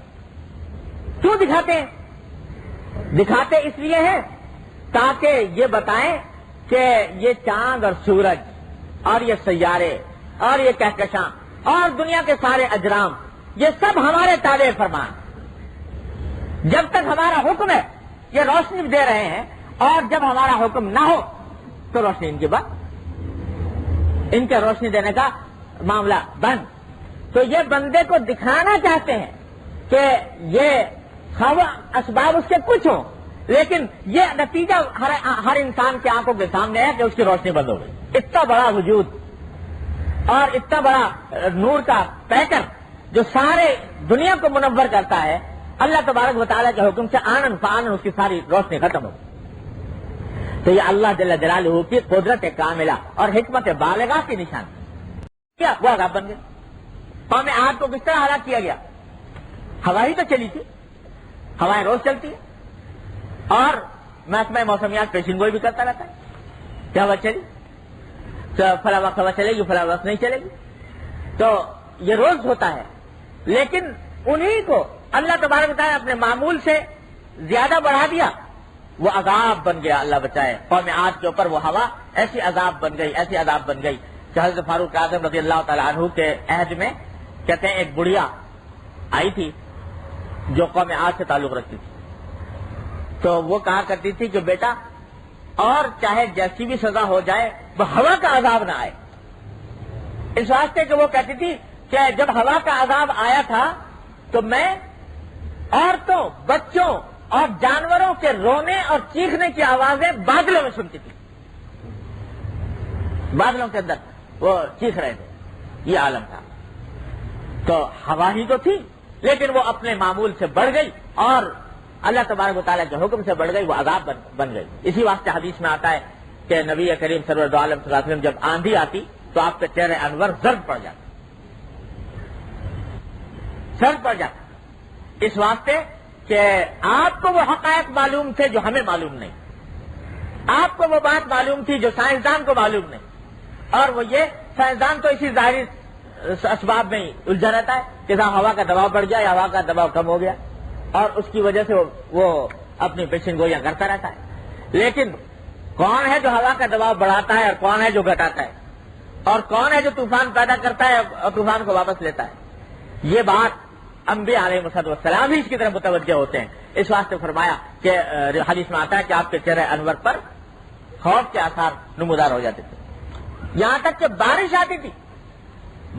کیوں دکھاتے ہیں؟ دکھاتے اس لیے ہیں تاکہ یہ بتائیں کہ یہ چاند اور سورج اور یہ سیارے اور یہ کہکشاں اور دنیا کے سارے اجرام یہ سب ہمارے تابع فرمان، جب تک ہمارا حکم ہے یہ روشنی دے رہے ہیں، اور جب ہمارا حکم نہ ہو تو روشنی ان کے بعد ان کے روشنی دینے کا معاملہ بند۔ تو یہ بندے کو دکھانا چاہتے ہیں کہ یہ اسباب اس کے کچھ ہوں، لیکن یہ نتیجہ ہر انسان کی آنکھوں کے سامنے ہے کہ اس کی روشنی بند ہو گئی۔ اتنا بڑا وجود اور اتنا بڑا نور کا پیکر جو سارے دنیا کو منور کرتا ہے، اللہ تبارک و تعالیٰ کے حکم سے آنن فآنن اس کی ساری روشنی ختم ہو۔ تو یہ اللہ جل جلالہ کی قدرت کاملہ اور حکمت بالغہ کی نشانی کیا وہ عذاب بن گئے۔ قوم عاد کو کس طرح ہلاک کیا گیا؟ ہوا ہی تو چلی تھی، ہوائیں روز چلتی ہیں اور محکمہ موسمیات پیشن گوئی بھی کرتا رہتا ہے کہ ہوا چلی تو فلاں وقت ہوا چلے گی، فلاں وقت نہیں چلے گی، تو یہ روز ہوتا ہے. لیکن انہی کو اللہ تبارک و تعالیٰ اپنے معمول سے زیادہ بڑھا دیا، وہ عذاب بن گیا. اللہ بچائے. قوم عاد کے اوپر وہ ہوا ایسی عذاب بن گئی، ایسی عذاب بن گئی کہ حضرت فاروق اعظم رضی اللہ تعالیٰ عنہ کے عہد میں کہتے ہیں ایک بڑھیا آئی تھی جو قوم عاد سے تعلق رکھتی تھی. تو وہ کہا کرتی تھی کہ بیٹا اور چاہے جیسی بھی سزا ہو جائے وہ ہوا کا عذاب نہ آئے. اس واسطے کہ وہ کہتی تھی کہ جب ہوا کا عذاب آیا تھا تو میں عورتوں، بچوں اور جانوروں کے رونے اور چیخنے کی آوازیں بادلوں میں سنتی تھی. بادلوں کے اندر وہ چیخ رہے تھے. یہ عالم تھا. تو ہوا ہی تو تھی لیکن وہ اپنے معمول سے بڑھ گئی اور اللہ تبارک و تعالیٰ کے حکم سے بڑھ گئی، وہ عذاب بن گئی. اسی واسطے حدیث میں آتا ہے کہ نبی کریم سرور دو عالم صلی اللہ علیہ وسلم جب آندھی آتی تو آپ کے چہرے انور زرد پڑ جاتا، زرد پڑ جاتا. اس واسطے کہ آپ کو وہ حقائق معلوم تھے جو ہمیں معلوم نہیں. آپ کو وہ بات معلوم تھی جو سائنسدان کو معلوم نہیں. اور وہ یہ سائنسدان تو اسی ظاہری اسباب میں ہی الجھا رہتا ہے کہ جہاں ہوا کا دباؤ بڑھ گیا یا ہوا کا دباؤ کم ہو گیا اور اس کی وجہ سے وہ اپنی پیشن گوئیاں کرتا رہتا ہے. لیکن کون ہے جو ہوا کا دباؤ بڑھاتا ہے اور کون ہے جو گھٹاتا ہے اور کون ہے جو طوفان پیدا کرتا ہے اور طوفان کو واپس لیتا ہے؟ یہ بات انبیاء علیہ السلام ہی اس کی طرف متوجہ ہوتے ہیں. اس واسطے فرمایا کہ حدیث میں آتا ہے کہ آپ کے چہرے انور پر خوف کے آثار نمودار ہو جاتے تھے. یہاں تک کہ بارش آتی تھی،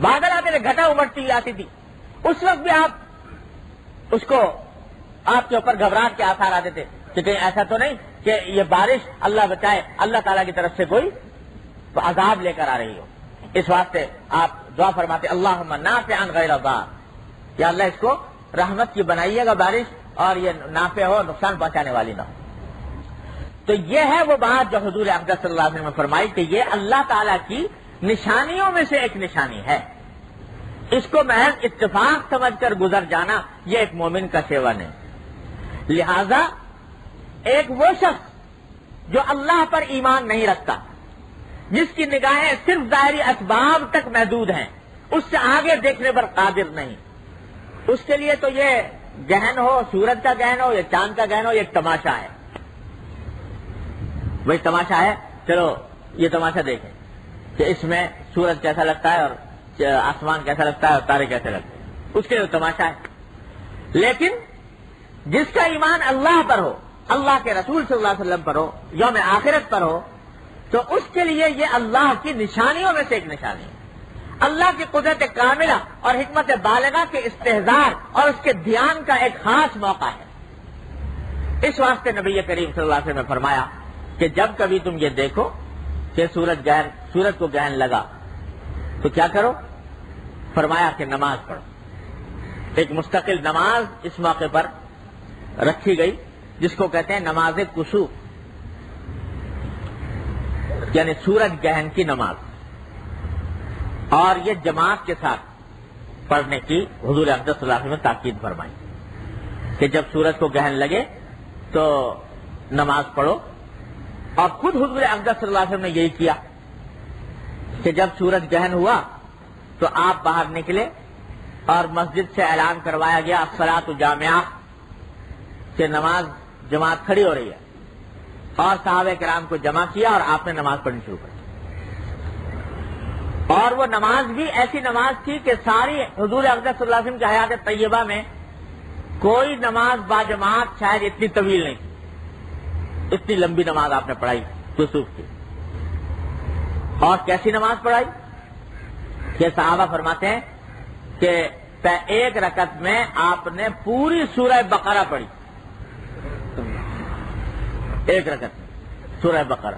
بادل آتے تھے، گھٹا امٹتی ہوئی آتی تھی، اس وقت بھی آپ اس کو آپ کے اوپر گھبراہٹ کے آثار آتے تھے کہ کہیں ایسا تو نہیں کہ یہ بارش اللہ بچائے اللہ تعالیٰ کی طرف سے کوئی عذاب لے کر آ رہی ہو. اس واسطے آپ دعا فرماتے اللہم نافعا غیر ضار، یا اللہ اس کو رحمت کی بنائیے گا بارش اور یہ نافع ہو، نقصان پہنچانے والی نہ ہو. تو یہ ہے وہ بات جو حضور اقدس صلی اللہ علیہ وسلم نے فرمائی کہ یہ اللہ تعالیٰ کی نشانیوں میں سے ایک نشانی ہے. اس کو محض اتفاق سمجھ کر گزر جانا یہ ایک مومن کا سیون ہے. لہذا ایک وہ شخص جو اللہ پر ایمان نہیں رکھتا، جس کی نگاہیں صرف ظاہری اسباب تک محدود ہیں، اس سے آگے دیکھنے پر قادر نہیں، اس کے لیے تو یہ گہن ہو، سورج کا گہن ہو یا چاند کا گہن ہو، یہ ایک تماشا ہے. وہی تماشا ہے، چلو یہ تماشا دیکھیں کہ اس میں سورج کیسا لگتا ہے اور آسمان کیسا لگتا ہے اور تارے کیسے لگتے ہیں، اس کے لیے تماشا ہے. لیکن جس کا ایمان اللہ پر ہو، اللہ کے رسول صلی اللہ علیہ وسلم پر ہو، یوم آخرت پر ہو، تو اس کے لیے یہ اللہ کی نشانیوں میں سے ایک نشانی ہے. اللہ کی قدرت کاملہ اور حکمت بالغہ کے استحضار اور اس کے دھیان کا ایک خاص موقع ہے. اس واسطے نبی کریم صلی اللہ علیہ وسلم نے فرمایا کہ جب کبھی تم یہ دیکھو کہ سورج کو گہن لگا تو کیا کرو؟ فرمایا کہ نماز پڑھو. ایک مستقل نماز اس موقع پر رکھی گئی جس کو کہتے ہیں نماز کسوف، یعنی سورج گہن کی نماز. اور یہ جماعت کے ساتھ پڑھنے کی حضور اقدس صلی اللہ علیہ وسلم نے تاکید فرمائی کہ جب سورج کو گہن لگے تو نماز پڑھو. اور خود حضور اقدس صلی اللہ علیہ وسلم نے یہی کیا کہ جب سورج گہن ہوا تو آپ باہر نکلے اور مسجد سے اعلان کروایا گیا الصلاۃ جامعہ، کہ نماز جماعت کھڑی ہو رہی ہے. اور صحابہ کرام کو جمع کیا اور آپ نے نماز پڑھنی شروع کر دی. اور وہ نماز بھی ایسی نماز تھی کہ ساری حضور اقدس صلی اللہ علیہ وسلم کی حیات طیبہ میں کوئی نماز با جماعت شاید اتنی طویل نہیں تھی. اتنی لمبی نماز آپ نے پڑھائی کسوف کی. اور کیسی نماز پڑھائی کہ صحابہ فرماتے ہیں کہ ایک رکعت میں آپ نے پوری سورہ بقرہ پڑھی. ایک رکعت میں سورہ بقرہ،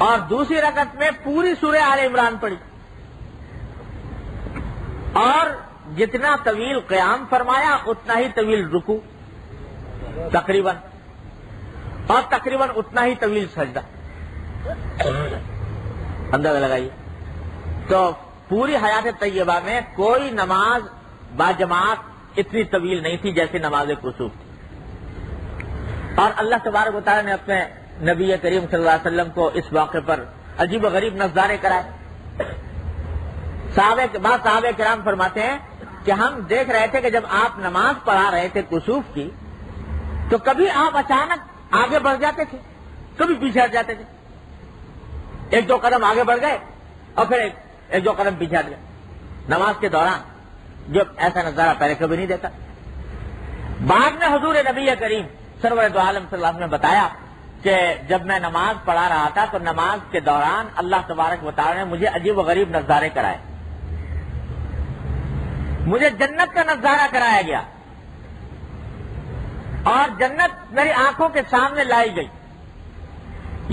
اور دوسری رکعت میں پوری سورہ آل عمران پڑھی. اور جتنا طویل قیام فرمایا اتنا ہی طویل رکوع تقریباً، اور تقریباً اتنا ہی طویل سجدہ. اندازہ لگائیے. تو پوری حیات طیبہ میں کوئی نماز با جماعت اتنی طویل نہیں تھی جیسے نماز کسوف تھی. اور اللہ تبارک و تعالیٰ نے اپنے نبی کریم صلی اللہ علیہ وسلم کو اس موقع پر عجیب و غریب نظارے کرائے. صحابہ کرام فرماتے ہیں کہ ہم دیکھ رہے تھے کہ جب آپ نماز پڑھا رہے تھے کسوف کی تو کبھی آپ اچانک آگے بڑھ جاتے تھے, کبھی پیچھے ہٹ جاتے تھے, ایک دو قدم آگے بڑھ گئے اور پھر ایک دو قدم پیچھے ہٹ گئے نماز کے دوران. جو ایسا نظارہ پہلے کبھی نہیں دیکھا. بعد میں حضور نبی کریم سرور دو عالم صلی اللہ علیہ وسلم نے بتایا کہ جب میں نماز پڑھا رہا تھا تو نماز کے دوران اللہ تبارک و تعالی نے مجھے عجیب و غریب نظارے کرائے. مجھے جنت کا نظارہ کرایا گیا اور جنت میری آنکھوں کے سامنے لائی گئی,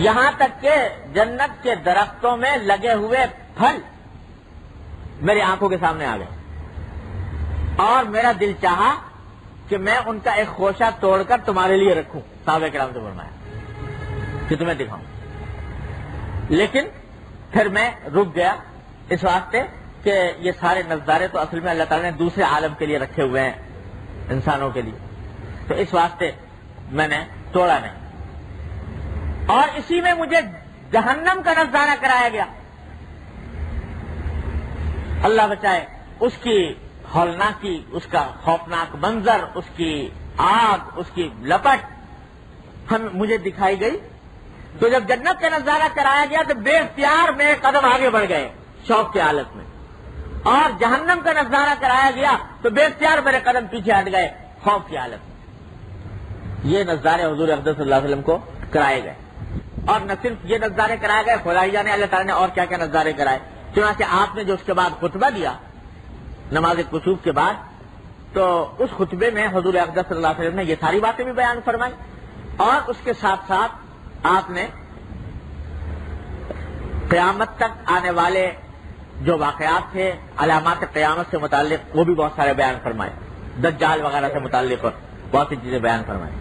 یہاں تک کہ جنت کے درختوں میں لگے ہوئے پھل میری آنکھوں کے سامنے آ گئے اور میرا دل چاہا کہ میں ان کا ایک خوشہ توڑ کر تمہارے لیے رکھوں. صحابہ کرام سے فرمایا کہ تمہیں دکھاؤں, لیکن پھر میں رک گیا اس واسطے کہ یہ سارے نظارے تو اصل میں اللہ تعالیٰ نے دوسرے عالم کے لیے رکھے ہوئے ہیں, انسانوں کے لیے, تو اس واسطے میں نے توڑا نہیں. اور اسی میں مجھے جہنم کا نظارہ کرایا گیا. اللہ بچائے, اس کی ہولناکی, اس کا خوفناک منظر, اس کی آگ, اس کی لپٹ مجھے دکھائی گئی. تو جب جنت کا نظارہ کرایا گیا تو بے اختیار میرے قدم آگے بڑھ گئے شوق کی حالت میں, اور جہنم کا نظارہ کرایا گیا تو بے اختیار میرے قدم پیچھے ہٹ گئے خوف کی حالت میں. یہ نظارے حضور اقدس صلی اللہ علیہ وسلم کو کرائے گئے. اور نہ صرف یہ نظارے کرائے گئے, خدا ہی جانے اللہ تعالیٰ نے اور کیا کیا نظارے کرائے. چنانچہ آپ نے جو اس کے بعد خطبہ دیا نماز کسوف کے بعد, تو اس خطبے میں حضور اقدس صلی اللہ علیہ وسلم نے یہ ساری باتیں بھی بیان فرمائی, اور اس کے ساتھ ساتھ آپ نے قیامت تک آنے والے جو واقعات تھے, علامات قیامت سے متعلق, وہ بھی بہت سارے بیان فرمائے, دجال وغیرہ سے متعلق اور بہت سی چیزیں بیان فرمائے.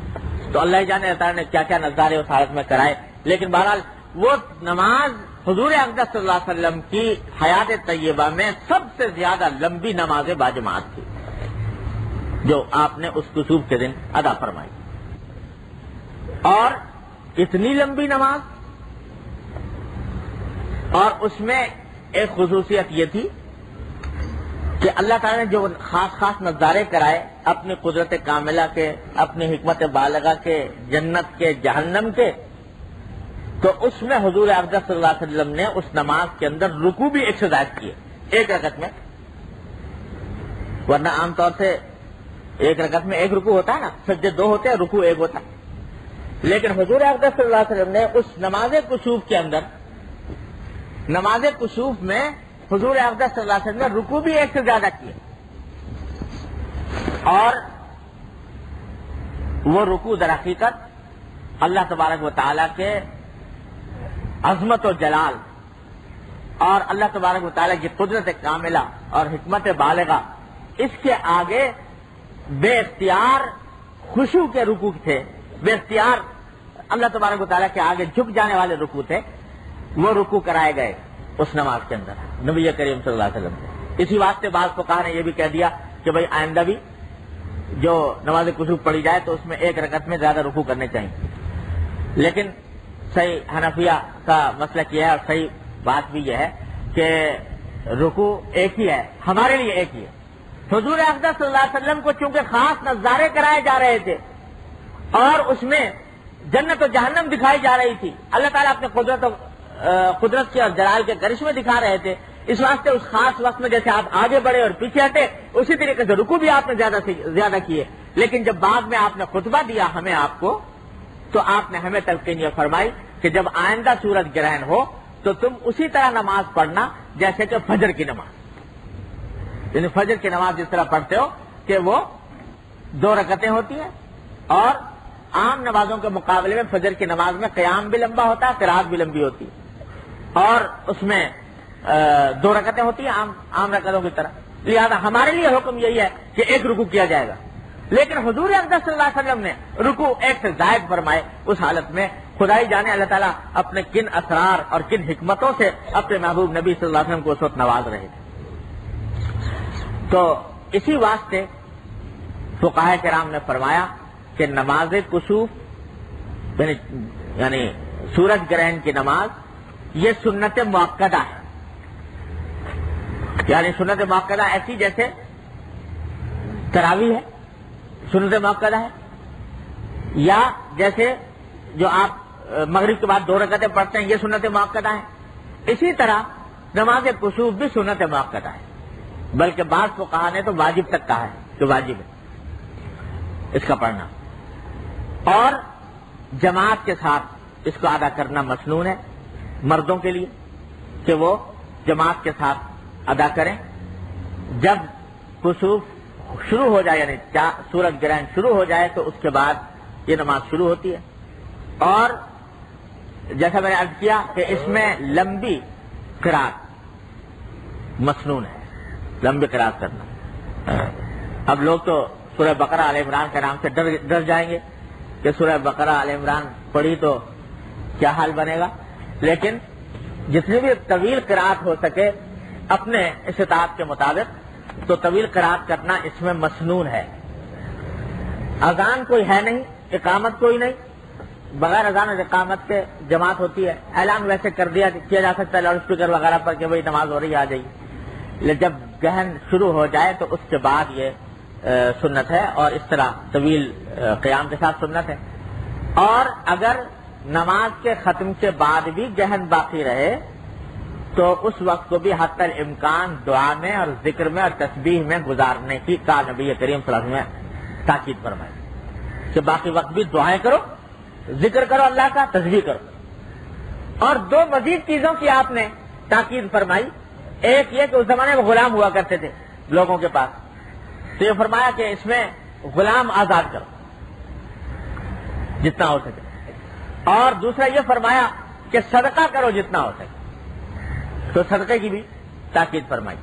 تو اللہ جانے اللہ تعالیٰ نے کیا کیا نظارے اس حالت میں کرائے. لیکن بہرحال وہ نماز حضور اقدس صلی اللہ علیہ وسلم کی حیات طیبہ میں سب سے زیادہ لمبی نماز باجماعت تھی جو آپ نے اس کسوف کے دن ادا فرمائی. اور اتنی لمبی نماز, اور اس میں ایک خصوصیت یہ تھی کہ اللہ تعالیٰ نے جو خاص نظارے کرائے اپنی قدرت کاملہ کے, اپنی حکمت بالغہ کے, جنت کے, جہنم کے, تو اس میں حضور اقدس صلی اللہ علیہ وسلم نے اس نماز کے اندر رکوع بھی ایک سے زائد کیے ایک رکعت میں. ورنہ عام طور سے ایک رکعت میں ایک رکوع ہوتا ہے نا, سجدے دو ہوتے ہیں, رکوع ایک ہوتا ہے. لیکن حضور اقدس صلی اللہ علیہ وسلم نے اس نماز کسوف کے اندر, نماز کسوف میں حضور اقدس صلی اللہ علیہ وسلم نے رکوع بھی ایک سے زیادہ کیے, اور وہ رکوع در حقیقت اللہ تبارک و تعالیٰ کے عظمت و جلال اور اللہ تبارک و تعالیٰ کی قدرت کاملہ اور حکمت بالغہ, اس کے آگے بے اختیار خشوع کے رکوع تھے, بے اختیار اللہ تبارک و تعالیٰ کے آگے جھک جانے والے رکوع تھے. وہ رکوع کرائے گئے اس نماز کے اندر نبی کریم صلی اللہ علیہ وسلم سے. اسی واسطے بعض فقہا نے یہ بھی کہہ دیا کہ بھئی آئندہ بھی جو نماز کسوف پڑھی جائے تو اس میں ایک رکعت میں زیادہ رکوع کرنے چاہیے. لیکن صحیح حنفیہ کا مسلک یہ ہے, اور صحیح بات بھی یہ ہے کہ رکوع ایک ہی ہے, ہمارے لیے ایک ہی ہے. حضور اقدس صلی اللہ علیہ وسلم کو چونکہ خاص نظارے کرائے جا رہے تھے اور اس میں جنت و جہنم دکھائی جا رہی تھی, اللہ تعالیٰ اپنے قدرت کے اور جلال کے کرشمے دکھا رہے تھے, اس واسطے اس خاص وقت میں جیسے آپ آگے بڑھے اور پیچھے ہٹے اسی طریقے سے رکوع بھی آپ نے زیادہ سے زیادہ کیے. لیکن جب بعد میں آپ نے خطبہ دیا ہمیں آپ کو, تو آپ نے ہمیں تلقین یہ فرمائی کہ جب آئندہ سورج گرہن ہو تو تم اسی طرح نماز پڑھنا جیسے کہ فجر کی نماز, یعنی فجر کی نماز جس طرح پڑھتے ہو کہ وہ 2 رکعتیں ہوتی ہیں, اور عام نمازوں کے مقابلے میں فجر کی نماز میں قیام بھی لمبا ہوتا ہے, قرات بھی لمبی ہوتی ہے, اور اس میں 2 رکعتیں ہوتی ہیں عام رکعتوں کی طرح. لہذا ہمارے لیے حکم یہی ہے کہ ایک رکوع کیا جائے گا. لیکن حضور اقدس صلی اللہ علیہ وسلم نے رکوع ایک سے زائد فرمائے. اس حالت میں خدائی جانے اللہ تعالیٰ اپنے کن اسرار اور کن حکمتوں سے اپنے محبوب نبی صلی اللہ علیہ وسلم کو اس وقت نواز رہے تھے. تو اسی واسطے فقہاء کرام نے فرمایا کہ نماز کسوف یعنی سورج گرہن کی نماز یہ سنت مؤکدہ ہے. یعنی سنت مؤکدہ ایسی جیسے تراویح ہے سنت مؤکدہ ہے, یا جیسے جو آپ مغرب کے بعد 2 رکعتیں پڑھتے ہیں یہ سنت مؤکدہ ہے. اسی طرح نماز کسوف بھی سنت مؤکدہ ہے, بلکہ بعض فقہا نے تو واجب تک کہا ہے کہ واجب ہے اس کا پڑھنا, اور جماعت کے ساتھ اس کو ادا کرنا مسنون ہے مردوں کے لیے کہ وہ جماعت کے ساتھ ادا کریں. جب کسوف شروع ہو جائے یعنی سورج گرہن شروع ہو جائے تو اس کے بعد یہ نماز شروع ہوتی ہے. اور جیسا میں نے عرض کیا کہ اس میں لمبی قرات مسنون ہے, لمبی قرات کرنا. اب لوگ تو سورہ بقرہ آل عمران کے نام سے ڈر جائیں گے کہ سورہ بقرہ آل عمران پڑھی تو کیا حال بنے گا, لیکن جتنی بھی طویل قرات ہو سکے اپنے استطاعت کے مطابق تو طویل قرات کرنا اس میں مسنون ہے. اذان کوئی ہے نہیں, اقامت کوئی نہیں, بغیر اذان اور اقامت کے جماعت ہوتی ہے. اعلان ویسے کیا جا سکتا ہے لاؤڈ اسپیکر وغیرہ پر کہ بھائی نماز ہو رہی ہے آ جائیے, لیکن جب گہن شروع ہو جائے تو اس کے بعد یہ سنت ہے, اور اس طرح طویل قیام کے ساتھ سنت ہے. اور اگر نماز کے ختم کے بعد بھی گہن باقی رہے تو اس وقت کو بھی حتی الامکان دعا میں اور ذکر میں اور تسبیح میں گزارنے کی کا نبی کریم صلی اللہ علیہ وسلم نے تاکید فرمائی کہ باقی وقت بھی دعائیں کرو, ذکر کرو اللہ کا, تسبیح کرو. اور 2 مزید چیزوں کی آپ نے تاکید فرمائی. ایک یہ کہ اس زمانے میں غلام ہوا کرتے تھے لوگوں کے پاس, تو یہ فرمایا کہ اس میں غلام آزاد کرو جتنا ہو سکے. اور دوسرا یہ فرمایا کہ صدقہ کرو جتنا ہو سکے, تو صدقے کی بھی تاکید فرمائی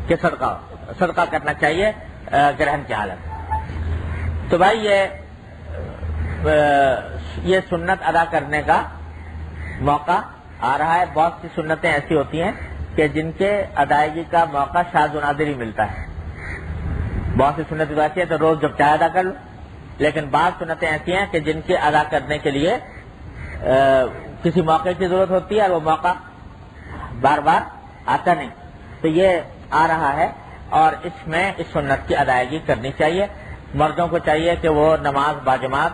کہ صدقہ کرنا چاہیے گرہن کی حالت. تو بھائی یہ سنت ادا کرنے کا موقع آ رہا ہے. بہت سی سنتیں ایسی ہوتی ہیں کہ جن کے ادائیگی کا موقع شاذ و نادر ہی ملتا ہے. بہت سی سنتیں ایسی ہیں تو روز جب چاہے ادا کر لو, لیکن بعض سنتیں ایسی ہیں کہ جن کے ادا کرنے کے لیے کسی موقع کی ضرورت ہوتی ہے اور وہ موقع بار بار آتا نہیں. تو یہ آ رہا ہے اور اس میں اس سنت کی ادائیگی کرنی چاہیے. مردوں کو چاہیے کہ وہ نماز باجماعت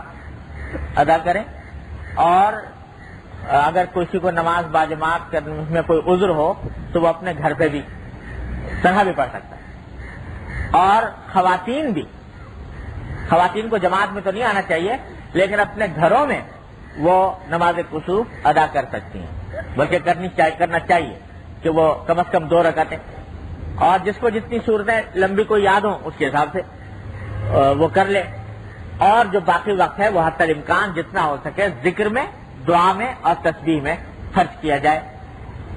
ادا کریں, اور اگر کسی کو نماز باجماعت کرنے میں کوئی عذر ہو تو وہ اپنے گھر پہ بھی تنہا بھی پڑھ سکتا ہے. اور خواتین کو جماعت میں تو نہیں آنا چاہیے, لیکن اپنے گھروں میں وہ نماز کسوف ادا کر سکتی ہیں, بلکہ کرنا چاہیے کہ وہ کم از کم 2 رکعتیں, اور جس کو جتنی صورتیں لمبی کو یاد ہوں اس کے حساب سے وہ کر لے. اور جو باقی وقت ہے وہ حتی الامکان جتنا ہو سکے ذکر میں, دعا میں اور تسبیح میں خرچ کیا جائے.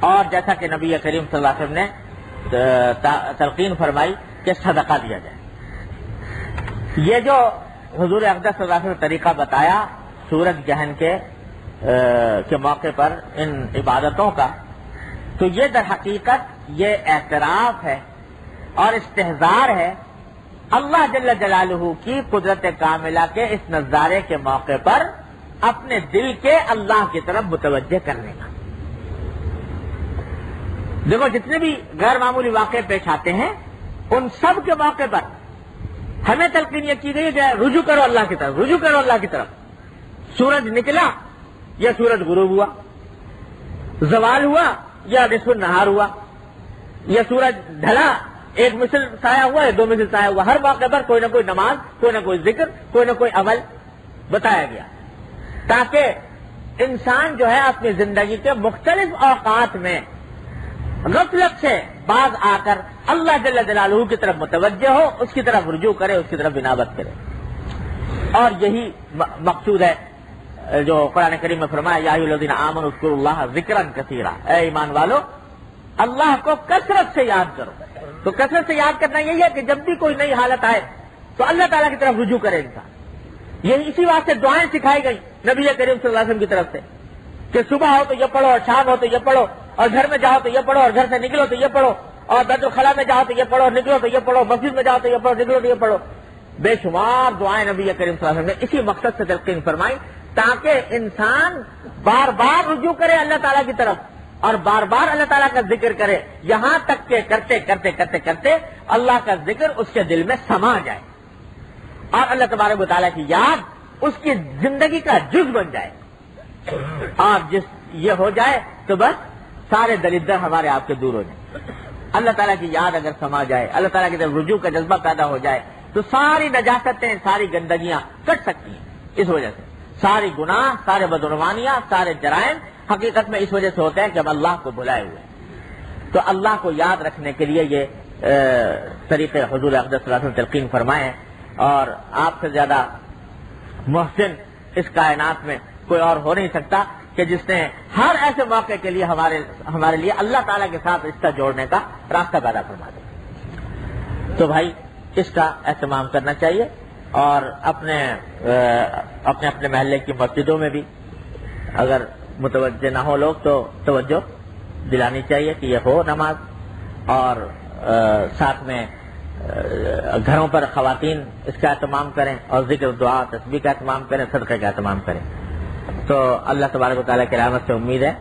اور جیسا کہ نبی کریم صلی اللہ علیہ وسلم نے تلقین فرمائی کہ صدقہ دیا جائے. یہ جو حضور اقدس صلی اللہ علیہ وسلم نے طریقہ بتایا سورج گہن کے موقع پر ان عبادتوں کا, تو یہ در حقیقت یہ اعتراف ہے اور استحضار ہے اللہ جل جلالہ کی قدرت کاملہ کے اس نظارے کے موقع پر اپنے دل کے اللہ کی طرف متوجہ کرنے کا. دیکھو جتنے بھی غیر معمولی واقعے پیش آتے ہیں ان سب کے موقع پر ہمیں تلقین یہ کی گئی کہ رجوع کرو اللہ کی طرف, رجوع کرو اللہ کی طرف. سورج نکلا یا سورج غروب ہوا, زوال ہوا یا نصف النہار ہوا, یا سورج ڈھلا 1 مثل سایہ ہوا یا 2 مثل سایہ ہوا, ہر موقع پر کوئی نہ کوئی نماز, کوئی نہ کوئی ذکر, کوئی نہ کوئی عمل بتایا گیا تاکہ انسان جو ہے اپنی زندگی کے مختلف اوقات میں غفلت سے باز آ کر اللہ جل جلالہ کی طرف متوجہ ہو, اس کی طرف رجوع کرے, اس کی طرف انابت کرے. اور یہی مقصود ہے جو قرآن کریم میں فرمایا یا ایھا الذین آمنوا اذکروا اللہ ذکرا کثیرا, اے ایمان والو اللہ کو کثرت سے یاد کرو. تو کثرت سے یاد کرنا یہی ہے کہ جب بھی کوئی نئی حالت آئے تو اللہ تعالیٰ کی طرف رجوع کرے انسان. یہ اسی واسطے دعائیں سکھائی گئی نبی کریم صلی اللہ علیہ وسلم کی طرف سے کہ صبح ہو تو یہ پڑھو, اور شام ہو تو یہ پڑھو, اور گھر میں جاؤ تو یہ پڑھو, اور گھر سے نکلو تو یہ پڑھو, اور بیت الخلاء میں جاؤ تو یہ پڑھو, نکلو تو یہ پڑھو, مسجد میں جاؤ تو یہ پڑھو, نکلو تو یہ پڑھو. بے شمار دعائیں نبی کریم صلی اللہ علیہ وسلم نے اسی مقصد سے تلقین فرمائی تاکہ انسان بار بار رجوع کرے اللہ تعالیٰ کی طرف اور بار بار اللہ تعالیٰ کا ذکر کرے، یہاں تک کہ کرتے کرتے کرتے کرتے اللہ کا ذکر اس کے دل میں سما جائے اور اللہ تبارک و تعالیٰ کی یاد اس کی زندگی کا جز بن جائے. اور جس یہ ہو جائے تو بس سارے دلدر ہمارے آپ کے دور ہو جائیں. اللہ تعالیٰ کی یاد اگر سما جائے، اللہ تعالیٰ کی طرف رجوع کا جذبہ پیدا ہو جائے تو ساری نجاستیں، ساری گندگیاں کٹ سکتی ہیں. اس وجہ سے ساری گناہ، سارے بدعنوانیاں، سارے جرائم حقیقت میں اس وجہ سے ہوتے ہیں کہ ہم اللہ کو بھلائے ہوئے ہیں. تو اللہ کو یاد رکھنے کے لیے یہ طریقے حضور اقدس صلی اللہ علیہ وسلم تلقین فرمائے ہیں. اور آپ سے زیادہ محسن اس کائنات میں کوئی اور ہو نہیں سکتا کہ جس نے ہر ایسے موقع کے لیے ہمارے لیے اللہ تعالیٰ کے ساتھ رشتہ جوڑنے کا راستہ پیدا فرما دے. تو بھائی اس کا اہتمام کرنا چاہیے اور اپنے اپنے محلے کی مسجدوں میں بھی اگر متوجہ نہ ہو لوگ تو توجہ دلانی چاہیے کہ یہ ہو نماز. اور ساتھ میں گھروں پر خواتین اس کا اہتمام کریں اور ذکر دعا تسبیح کا اہتمام کریں، صدقے کا اہتمام کریں. تو اللہ تبارک و تعالیٰ کی رحمت سے امید ہے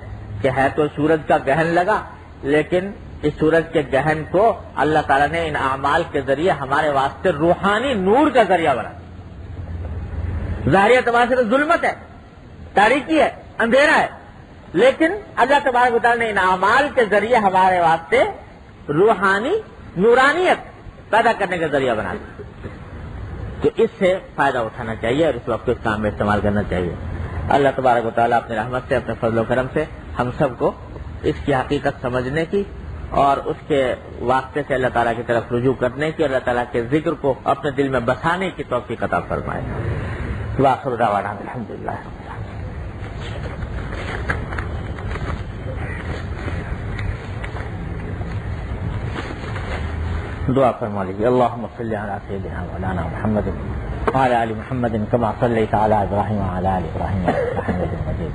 کہ ہے تو سورج کا گہن لگا، لیکن اس سورج کے گہن کو اللہ تعالیٰ نے ان اعمال کے ذریعے ہمارے واسطے روحانی نور کا ذریعہ بنا. ظاہری اعتبار سے تو ظلمت ہے، تاریکی ہے، اندھیرا ہے، لیکن اللہ تبارک و تعالیٰ نے ان اعمال کے ذریعے ہمارے واسطے روحانی نورانیت پیدا کرنے کا ذریعہ بنا دیا. تو اس سے فائدہ اٹھانا چاہیے اور اس وقت کو اس کام میں استعمال کرنا چاہیے. اللہ تبارک و تعالیٰ اپنی رحمت سے، اپنے فضل و کرم سے ہم سب کو اس کی حقیقت سمجھنے کی اور اس کے واسطے سے اللہ تعالیٰ کی طرف رجوع کرنے کی، اللہ تعالیٰ کے ذکر کو اپنے دل میں بسانے کی توفیق عطا فرمائے. وآخر دعوانا الحمدللہ. دعا فرما لیجیے. اللهم صل على سيدنا مولانا محمد وعلى آل محمد كما صليت على إبراهيم وعلى آل إبراهيم إنك حميد مجيد.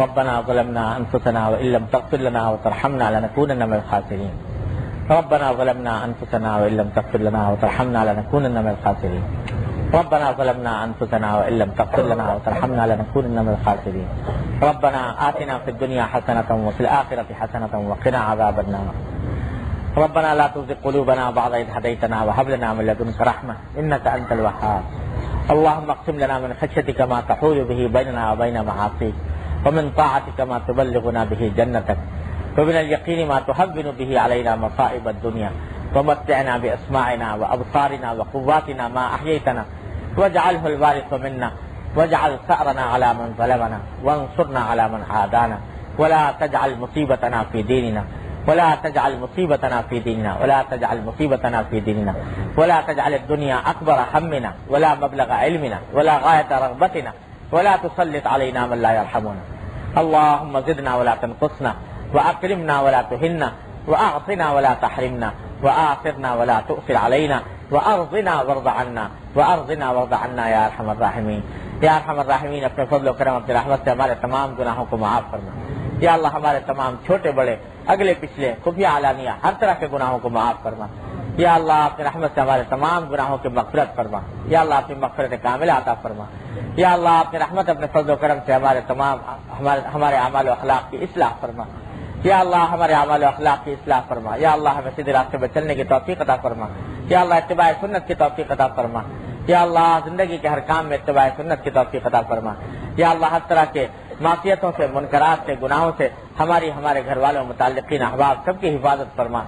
ربنا ظلمنا أنفسنا وإن لم تغفر لنا وترحمنا لنكونن من الخاسرين. ربنا ظلمنا أنفسنا وإن لم تغفر لنا وترحمنا لنكونن من الخاسرين. ربنا ظلمنا أنفسنا وإن لم تغفر لنا وترحمنا لنكونن من الخاسرين. ربنا آتنا في الدنيا حسنة وفي الآخرة حسنة وقنا عذاب النار. ربنا لا تزغ قلوبنا بعد إذ هديتنا وهب لنا من لدنك رحمة إنك أنت الوهاب. اللهم اقسم لنا من خشيتك ما تحول به بيننا وبين معاصيك، ومن طاعتك ما تبلغنا به جنتك، ومن اليقين ما تهون به علينا مصائب الدنيا، ومتعنا بأسماعنا وأبصارنا وقواتنا ما أحييتنا، واجعله الوارث منا، واجعل ثأرنا على من ظلمنا، وانصرنا على من عادانا، ولا تجعل مصيبتنا في ديننا، ولا تجعل مصيبتنا في ديننا، ولا تجعل مصيبتنا في ديننا، ولا تجعل الدنيا أكبر همنا ولا مبلغ علمنا ولا غاية رغبتنا، ولا تسلط علينا من لا يرحمنا. اللهم زدنا ولا تنقصنا، وأكرمنا ولا تهنا، وأعطنا ولا تحرمنا، وآثرنا ولا تؤثر علينا، وأرضنا وارض عنا، وأرضنا وارض عنا يا أرحم الراحمين. یا ارحم الراحمین اپنے فضل و کرم اپنی رحمت سے ہمارے تمام گناہوں کو معاف فرما. یا اللہ ہمارے تمام چھوٹے بڑے اگلے پچھلے خفیہ علانیہ ہر طرح کے گناہوں کو معاف فرما. یا اللہ اپنی رحمت سے ہمارے تمام گناہوں کی مغفرت فرما. یا اللہ اپنی مغفرت کاملہ عطا فرما. یا اللہ اپنی رحمت اپنے فضل و کرم سے ہمارے اعمال و اخلاق کی اصلاح فرما. یا اللہ ہمارے اعمال و اخلاق کی اصلاح فرما. یا اللہ ہمیں سیدھے راستے پر چلنے کی توفیق عطا فرما. یا اللہ اتباع سنت کی توفیق عطا فرما. یا اللہ زندگی کے ہر کام میں اتباع سنت کی توفیق عطا فرما. یا اللہ ہر طرح کے معصیتوں سے، منکرات سے، گناہوں سے ہمارے گھر والوں، متعلقین، احباب سب کی حفاظت فرما.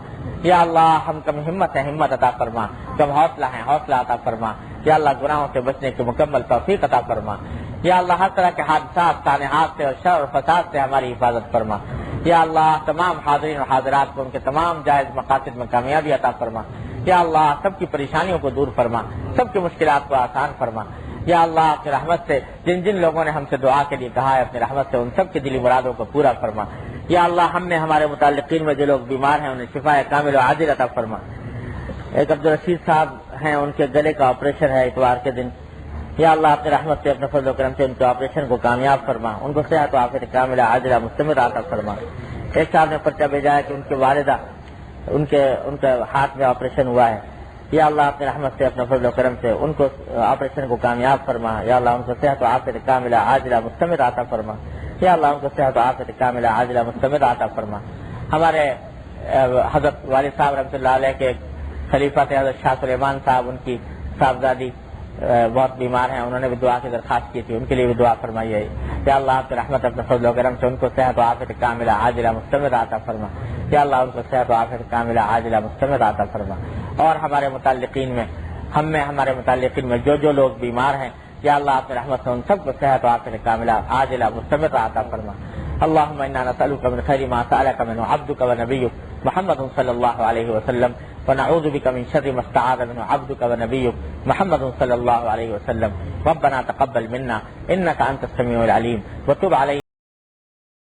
یا اللہ ہم کم ہمت ہیں، ہمت عطا فرما. کم حوصلہ ہیں، حوصلہ عطا فرما. یا اللہ گناہوں سے بچنے کی مکمل توفیق عطا فرما. یا اللہ ہر طرح کے حادثات، سانحات سے اور شر اور فساد سے ہماری حفاظت فرما. یا اللہ تمام حاضرین اور حاضرات کو ان کے تمام جائز مقاصد میں کامیابی عطا فرما. یا اللہ سب کی پریشانیوں کو دور فرما، سب کی مشکلات کو آسان فرما. یا اللہ اپنی رحمت سے جن لوگوں نے ہم سے دعا کے لیے کہا ہے، اپنی رحمت سے ان سب کی دلی مرادوں کو پورا فرما. یا اللہ ہم نے ہمارے متعلقین میں جو لوگ بیمار ہیں انہیں شفا کامل و عاجل عطا فرما. ایک عبدالرشید صاحب ہیں، ان کے گلے کا آپریشن ہے اتوار کے دن. یا اللہ اپنی رحمت سے اپنے فضل و کرم سے ان کے آپریشن کو کامیاب فرما، ان کو صحت و عافیت کاملہ عاجلہ مستمر عطا فرما. ایک صاحب نے پرچہ بھیجا ہے کہ ان کی والدہ ان کے ہاتھ میں آپریشن ہوا ہے، یا اللہ اپنی رحمت سے اپنے فضل و کرم سے ان کو آپریشن کو کامیاب فرما، یا اللہ ان کو صحت و عافیت کاملہ عاجلہ مستمر عطا فرما، یا اللہ ان کو صحت و عافیت کاملہ عاجلہ مستمر عطا فرما۔ ہمارے حضرت والد صاحب رحمۃ اللہ علیہ کے خلیفہ تھے حضرت شاہ سلیمان صاحب، ان کی صاحبزادی بہت بیمار ہیں، انہوں نے بھی دعا کی درخواست کی تھی، ان کے لیے بھی دعا فرمائیے۔ یا اللہ آپ کی رحمت اپنے فضل و کرم سے ان کو صحت و عافیت کاملہ عاجلہ مستمر عطا فرما، یا اللہ ان کو صحت و عافیت کاملہ عاجلہ مستمر عطا فرما۔ اور ہمارے متعلقین میں ہمارے متعلقین میں جو لوگ بیمار ہیں، یا اللہ آپ کی رحمت سے ان سب کو صحت و عافیت کاملہ عاجلہ مستمر عطا فرما۔ اللهم انا نسألك من خير ما سألك منه عبدك ونبيك محمد صلى الله عليه وسلم، ونعوذ بك من شر ما استعاذ منه عبدك ونبيك محمد صلى الله عليه وسلم۔ ربنا تقبل منا انك انت السميع العليم وتب علينا